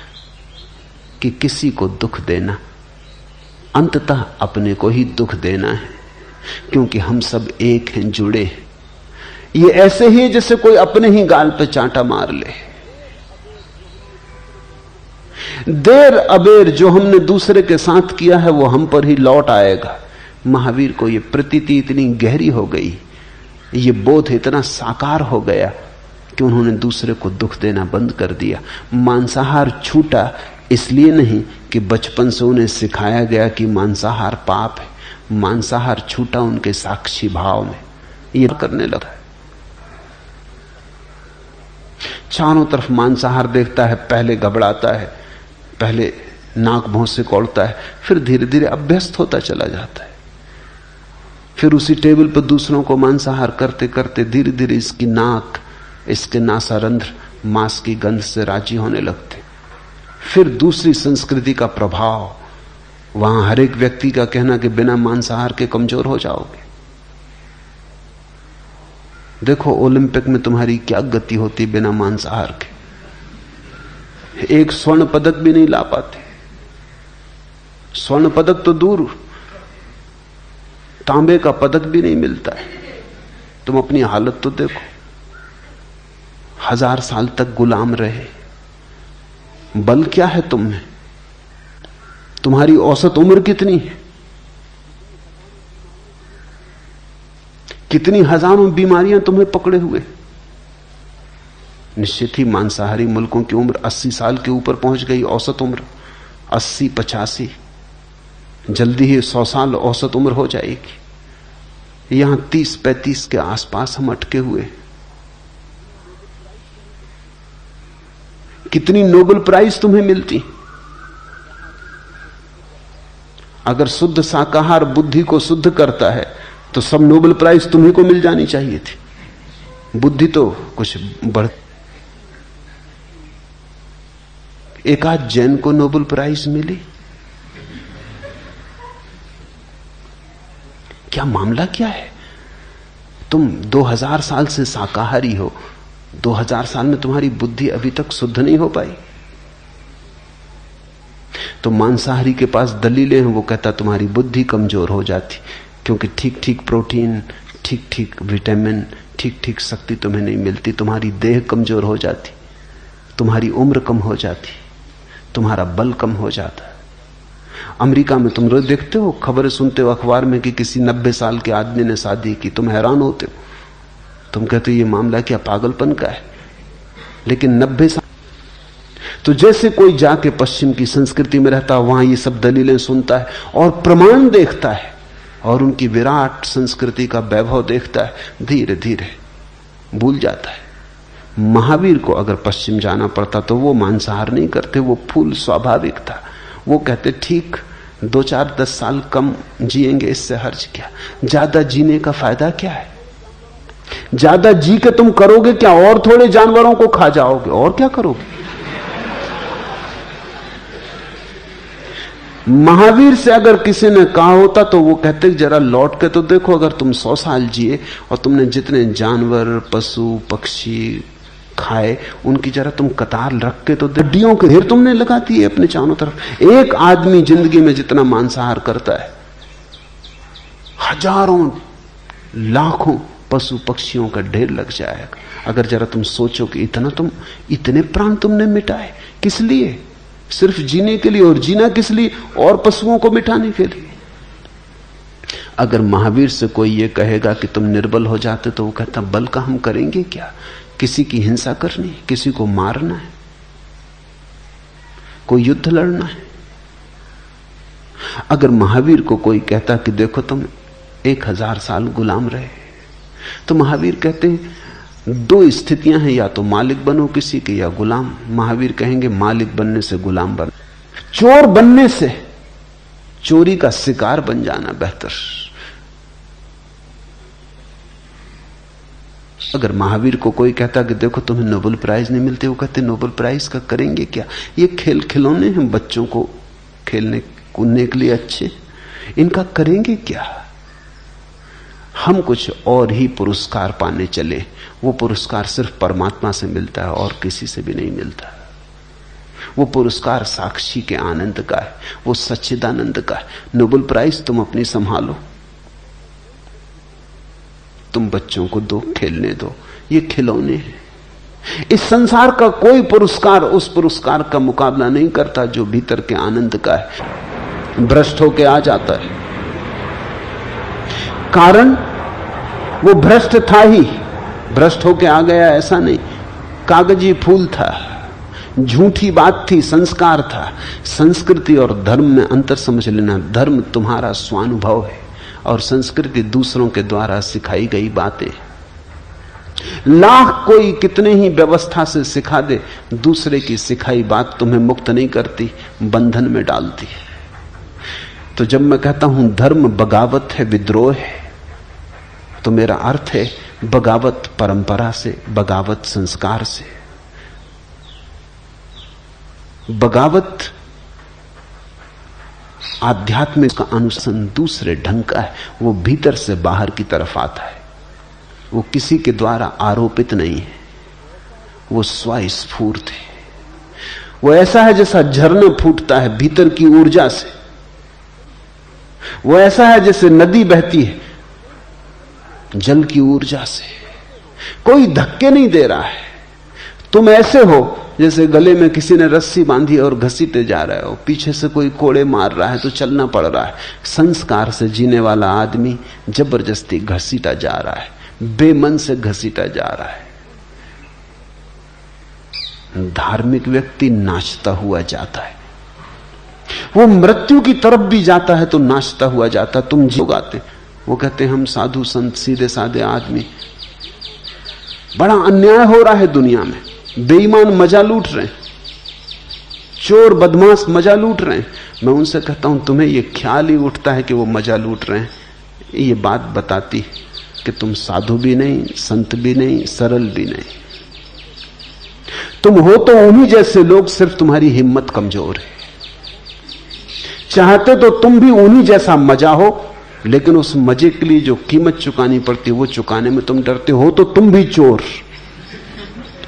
कि किसी को दुख देना अंततः अपने को ही दुख देना है, क्योंकि हम सब एक हैं, जुड़े हैं। ये ऐसे ही जैसे कोई अपने ही गाल पे चांटा मार ले। देर अबेर जो हमने दूसरे के साथ किया है वो हम पर ही लौट आएगा। महावीर को ये प्रतीति इतनी गहरी हो गई, ये बोध इतना साकार हो गया कि उन्होंने दूसरे को दुख देना बंद कर दिया। मांसाहार छूटा इसलिए नहीं कि बचपन से उन्हें सिखाया गया कि मांसाहार पाप है, मांसाहार छूटा उनके साक्षी भाव में, ये करने लगा। चारों तरफ मांसाहार देखता है, पहले घबराता है, पहले नाक भौं से कौड़ता है, फिर धीरे धीरे अभ्यस्त होता चला जाता है। फिर उसी टेबल पर दूसरों को मांसाहार करते करते धीरे धीरे इसकी नाक, इसके नासारंध्र मांस की गंध से राजी होने लगते। फिर दूसरी संस्कृति का प्रभाव, वहां हर एक व्यक्ति का कहना कि बिना मांसाहार के कमजोर हो जाओगे। देखो ओलंपिक में तुम्हारी क्या गति होती बिना मांसाहार के, एक स्वर्ण पदक भी नहीं ला पाते। स्वर्ण पदक तो दूर, तांबे का पदक भी नहीं मिलता है। तुम अपनी हालत तो देखो, 1000 साल तक गुलाम रहे, बल क्या है तुम में? तुम्हारी औसत उम्र कितनी है? कितनी हजारों बीमारियां तुम्हें पकड़े हुए। निश्चित ही मांसाहारी मुल्कों की उम्र 80 साल के ऊपर पहुंच गई, औसत उम्र 80-85, जल्दी ही 100 साल औसत उम्र हो जाएगी। यहां 30-35 के आसपास हम अटके हुए। कितनी नोबेल प्राइज तुम्हें मिलती। अगर शुद्ध शाकाहार बुद्धि को शुद्ध करता है तो सब नोबेल प्राइज तुम्ही को मिल जानी चाहिए थी। बुद्धि तो कुछ बढ़, एक आध जैन को नोबेल प्राइज मिली, क्या मामला क्या है? तुम 2000 साल से शाकाहारी हो, 2000 साल में तुम्हारी बुद्धि अभी तक शुद्ध नहीं हो पाई। तो मांसाहारी के पास दलीलें हैं, वो कहता तुम्हारी बुद्धि कमजोर हो जाती, क्योंकि ठीक ठीक प्रोटीन, ठीक ठीक विटामिन, ठीक ठीक शक्ति तुम्हें नहीं मिलती, तुम्हारी देह कमजोर हो जाती, तुम्हारी उम्र कम हो जाती, तुम्हारा बल कम हो जाता। अमेरिका में तुम रोज देखते हो, खबरें सुनते हो अखबार में कि किसी 90 साल के आदमी ने शादी की, तुम हैरान होते हो, तुम कहते हो ये मामला क्या पागलपन का है। लेकिन 90 साल, तो जैसे कोई जाके पश्चिम की संस्कृति में रहता, वहां ये सब दलीलें सुनता है और प्रमाण देखता है और उनकी विराट संस्कृति का वैभव देखता है, धीरे धीरे भूल जाता है। महावीर को अगर पश्चिम जाना पड़ता तो वो मांसाहार नहीं करते, वो फूल स्वाभाविक था। वो कहते ठीक 2-4-10 साल कम जिएंगे, इससे हर्ज क्या, ज्यादा जीने का फायदा क्या है? ज्यादा जी के तुम करोगे क्या? और थोड़े जानवरों को खा जाओगे, और क्या करोगे? महावीर से अगर किसी ने कहा होता तो वो कहते जरा लौट के तो देखो, अगर तुम 100 साल जिए और तुमने जितने जानवर, पशु, पक्षी खाए उनकी जरा तुम कतार रख के तो हड्डियों के ढेर तुमने लगा दिए अपने चारों तरफ। एक आदमी जिंदगी में जितना मांसाहार करता है, हजारों लाखों पशु पक्षियों का ढेर लग जाएगा। अगर जरा तुम सोचो कि इतने प्राण तुमने मिटाए, किस लिए? सिर्फ जीने के लिए, और जीना किस लिए? और पशुओं को मिटाने के लिए। अगर महावीर से कोई ये कहेगा कि तुम निर्बल हो जाते, तो वो कहता बल का हम करेंगे क्या? किसी की हिंसा करनी, किसी को मारना है, कोई युद्ध लड़ना है। अगर महावीर को कोई कहता कि देखो तुम 1000 साल गुलाम रहे, तो महावीर कहते हैं 2 स्थितियां हैं, या तो मालिक बनो किसी के या गुलाम। महावीर कहेंगे मालिक बनने से गुलाम बन, चोर बनने से चोरी का शिकार बन जाना बेहतर। अगर महावीर को कोई कहता कि देखो तुम्हें नोबेल प्राइज नहीं मिलते, वो कहते नोबेल प्राइज का करेंगे क्या? ये खेल खिलौने हैं बच्चों को खेलने कूदने के लिए अच्छे, इनका करेंगे क्या? हम कुछ और ही पुरस्कार पाने चले। वो पुरस्कार सिर्फ परमात्मा से मिलता है और किसी से भी नहीं मिलता। वो पुरस्कार साक्षी के आनंद का है, वो सच्चिदानंद का है। नोबेल प्राइज तुम अपनी संभालो, तुम बच्चों को दो, खेलने दो, ये खिलौने हैं। इस संसार का कोई पुरस्कार उस पुरस्कार का मुकाबला नहीं करता जो भीतर के आनंद का है। भ्रष्ट होके आ जाता है, कारण वो भ्रष्ट था ही, भ्रष्ट होके आ गया ऐसा नहीं। कागजी फूल था, झूठी बात थी, संस्कार था। संस्कृति और धर्म में अंतर समझ लेना। धर्म तुम्हारा स्वानुभव है और संस्कृति दूसरों के द्वारा सिखाई गई बातें। लाख कोई कितने ही व्यवस्था से सिखा दे, दूसरे की सिखाई बात तुम्हें मुक्त नहीं करती, बंधन में डालती है। तो जब मैं कहता हूं धर्म बगावत है, विद्रोह है, तो मेरा अर्थ है बगावत परंपरा से, बगावत संस्कार से। बगावत आध्यात्मिक का अनुशासन दूसरे ढंग का है। वो भीतर से बाहर की तरफ आता है, वो किसी के द्वारा आरोपित नहीं है, वो स्वस्फूर्त है। वो ऐसा है जैसा झरना फूटता है भीतर की ऊर्जा से। वो ऐसा है जैसे नदी बहती है जल की ऊर्जा से। कोई धक्के नहीं दे रहा है। तुम ऐसे हो जैसे गले में किसी ने रस्सी बांधी और घसीटे जा रहे हो, पीछे से कोई कोड़े मार रहा है तो चलना पड़ रहा है। संस्कार से जीने वाला आदमी जबरदस्ती घसीटा जा रहा है, बेमन से घसीटा जा रहा है। धार्मिक व्यक्ति नाचता हुआ जाता है, वो मृत्यु की तरफ भी जाता है तो नाचता हुआ जाता। तुम जो गाते, वो कहते हैं हम साधु संत सीधे साधे आदमी, बड़ा अन्याय हो रहा है दुनिया में, बेईमान मजा लूट रहे हैं, चोर बदमाश मजा लूट रहे हैं। मैं उनसे कहता हूं तुम्हें यह ख्याल ही उठता है कि वो मजा लूट रहे हैं, ये बात बताती कि तुम साधु भी नहीं, संत भी नहीं, सरल भी नहीं। तुम हो तो उन्हीं जैसे लोग, सिर्फ तुम्हारी हिम्मत कमजोर है। चाहते तो तुम भी उन्हीं जैसा मजा हो, लेकिन उस मजे के लिए जो कीमत चुकानी पड़ती है वो चुकाने में तुम डरते हो। तो तुम भी चोर,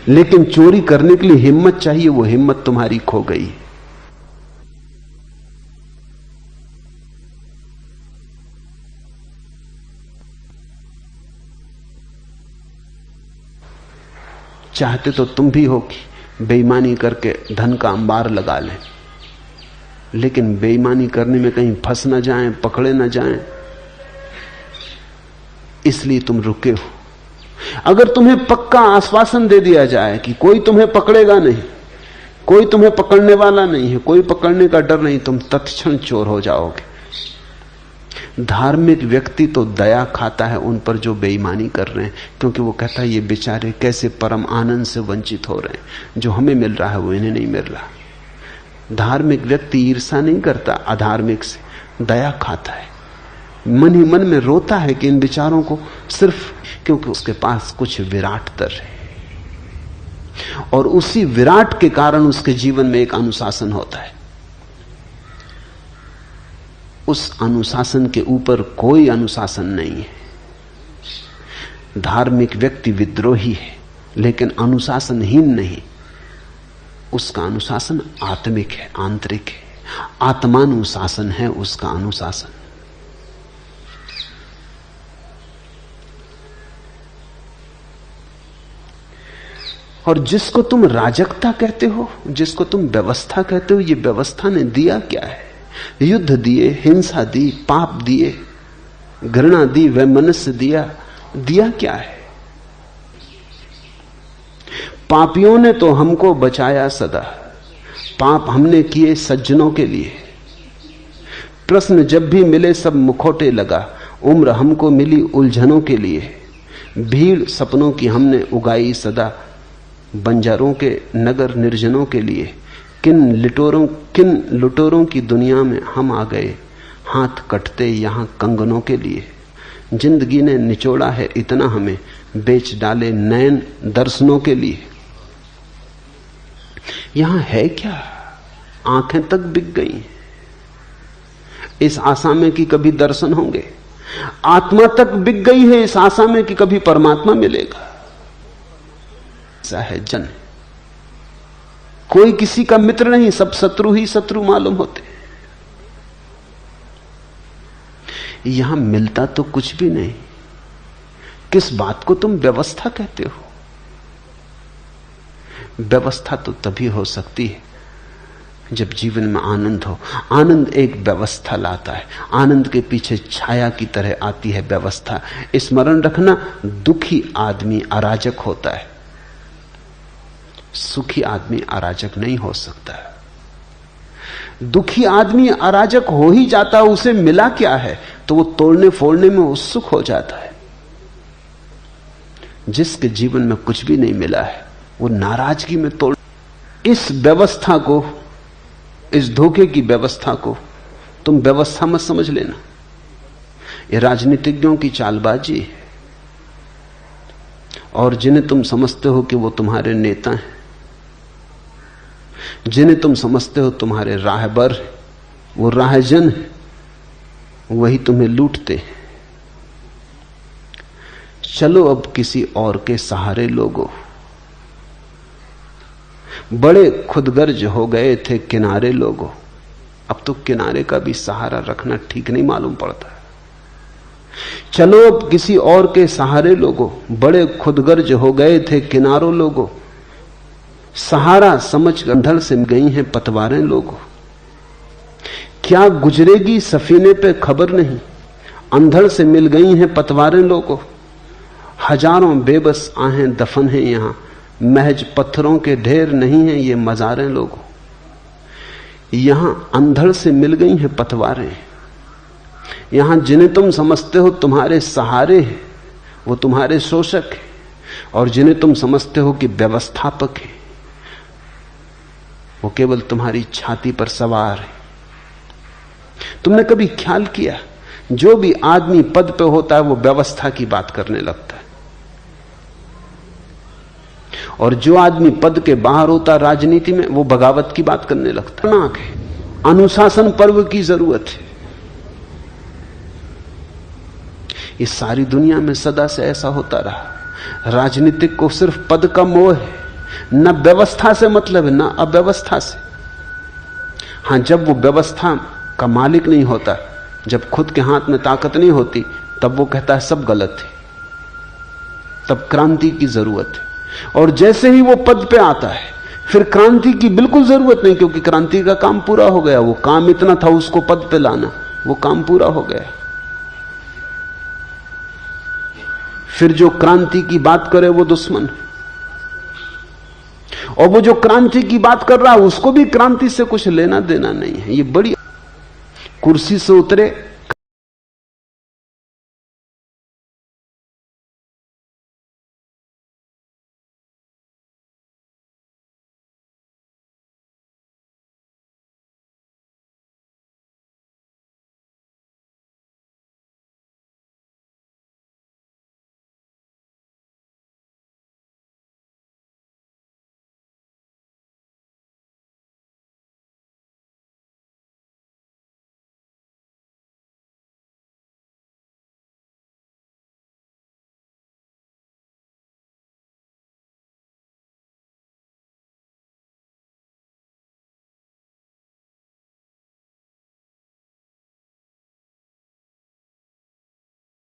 लेकिन चोरी करने के लिए हिम्मत चाहिए, वो हिम्मत तुम्हारी खो गई। चाहते तो तुम भी हो कि बेईमानी करके धन का अंबार लगा लें, लेकिन बेईमानी करने में कहीं फंस ना जाएं, पकड़े ना जाएं, इसलिए तुम रुके हो। अगर तुम्हें पक्का आश्वासन दे दिया जाए कि कोई तुम्हें पकड़ेगा नहीं, कोई तुम्हें पकड़ने वाला नहीं है, कोई पकड़ने का डर नहीं, तुम तत्क्षण चोर हो जाओगे। धार्मिक व्यक्ति तो दया खाता है उन पर जो बेईमानी कर रहे हैं, क्योंकि वो कहता है ये बेचारे कैसे परम आनंद से वंचित हो रहे हैं, जो हमें मिल रहा है वो इन्हें नहीं मिल रहा। धार्मिक व्यक्ति ईर्ष्या नहीं करता अधार्मिक से, दया खाता है, मन ही मन में रोता है कि इन विचारों को, सिर्फ क्योंकि उसके पास कुछ विराटतर है, और उसी विराट के कारण उसके जीवन में एक अनुशासन होता है। उस अनुशासन के ऊपर कोई अनुशासन नहीं है। धार्मिक व्यक्ति विद्रोही है, लेकिन अनुशासनहीन नहीं। उसका अनुशासन आत्मिक है, आंतरिक है, आत्मानुशासन है उसका अनुशासन। और जिसको तुम राजकता कहते हो, जिसको तुम व्यवस्था कहते हो, ये व्यवस्था ने दिया क्या है? युद्ध दिए, हिंसा दी, पाप दिए, घृणा दी, वैमनस्य दिया क्या है? पापियों ने तो हमको बचाया सदा, पाप हमने किए सज्जनों के लिए। प्रश्न जब भी मिले सब मुखौटे लगा, उम्र हमको मिली उलझनों के लिए। भीड़ सपनों की हमने उगाई सदा, बंजारों के नगर निर्जनों के लिए। किन लुटोरों की दुनिया में हम आ गए, हाथ कटते यहां कंगनों के लिए। जिंदगी ने निचोड़ा है इतना हमें, बेच डाले नयन दर्शनों के लिए। यहां है क्या? आंखें तक बिक गई, इस आशा में कि कभी दर्शन होंगे। आत्मा तक बिक गई है इस आशा में कि कभी परमात्मा मिलेगा। ऐसा है जन, कोई किसी का मित्र नहीं, सब शत्रु ही शत्रु मालूम होते। यहां मिलता तो कुछ भी नहीं। किस बात को तुम व्यवस्था कहते हो? व्यवस्था तो तभी हो सकती है जब जीवन में आनंद हो। आनंद एक व्यवस्था लाता है। आनंद के पीछे छाया की तरह आती है व्यवस्था। स्मरण रखना, दुखी आदमी अराजक होता है, सुखी आदमी अराजक नहीं हो सकता। दुखी आदमी अराजक हो ही जाता है, उसे मिला क्या है तो वो तोड़ने फोड़ने में उत्सुक हो जाता है। जिसके जीवन में कुछ भी नहीं मिला है वो नाराजगी में तोड़। इस व्यवस्था को, इस धोखे की व्यवस्था को तुम व्यवस्था मत समझ लेना। ये राजनीतिज्ञों की चालबाजी है। और जिन्हें तुम समझते हो कि वो तुम्हारे नेता हैं, जिन्हें तुम समझते हो तुम्हारे राहबर, वो राहजन है, वही तुम्हें लूटते हैं। चलो अब किसी और के सहारे लोगों। बड़े खुदगर्ज हो गए थे किनारे लोगों, अब तो किनारे का भी सहारा रखना ठीक नहीं मालूम पड़ता। चलो अब किसी और के सहारे लोगों, बड़े खुदगर्ज हो गए थे किनारों लोगों। सहारा समझ अंधड़ से गई हैं पतवारें लोगों। क्या गुजरेगी सफीने पे खबर नहीं, अंधड़ से मिल गई हैं पतवारें लोगों। हजारों बेबस आहें दफन हैं यहां, महज पत्थरों के ढेर नहीं हैं ये मजारें लोगों। यहां अंधड़ से मिल गई हैं पतवारें। यहां जिन्हें तुम समझते हो तुम्हारे सहारे हैं वो तुम्हारे शोषक हैं, और जिन्हें तुम समझते हो कि व्यवस्थापक हैं वो केवल तुम्हारी छाती पर सवार है। तुमने कभी ख्याल किया, जो भी आदमी पद पे होता है वो व्यवस्था की बात करने लगता है, और जो आदमी पद के बाहर होता राजनीति में वो बगावत की बात करने लगता है। अनुशासन पर्व की जरूरत है। इस सारी दुनिया में सदा से ऐसा होता रहा। राजनीतिक को सिर्फ पद का मोह है, न व्यवस्था से मतलब है, न अव्यवस्था से। हां, जब वो व्यवस्था का मालिक नहीं होता, जब खुद के हाथ में ताकत नहीं होती, तब वो कहता है सब गलत है, तब क्रांति की जरूरत है। और जैसे ही वो पद पे आता है फिर क्रांति की बिल्कुल जरूरत नहीं, क्योंकि क्रांति का काम पूरा हो गया। वो काम इतना था उसको पद पे लाना, वो काम पूरा हो गया। फिर जो क्रांति की बात करे वो दुश्मन, और वो जो क्रांति की बात कर रहा है उसको भी क्रांति से कुछ लेना देना नहीं है। ये बड़ी कुर्सी से उतरे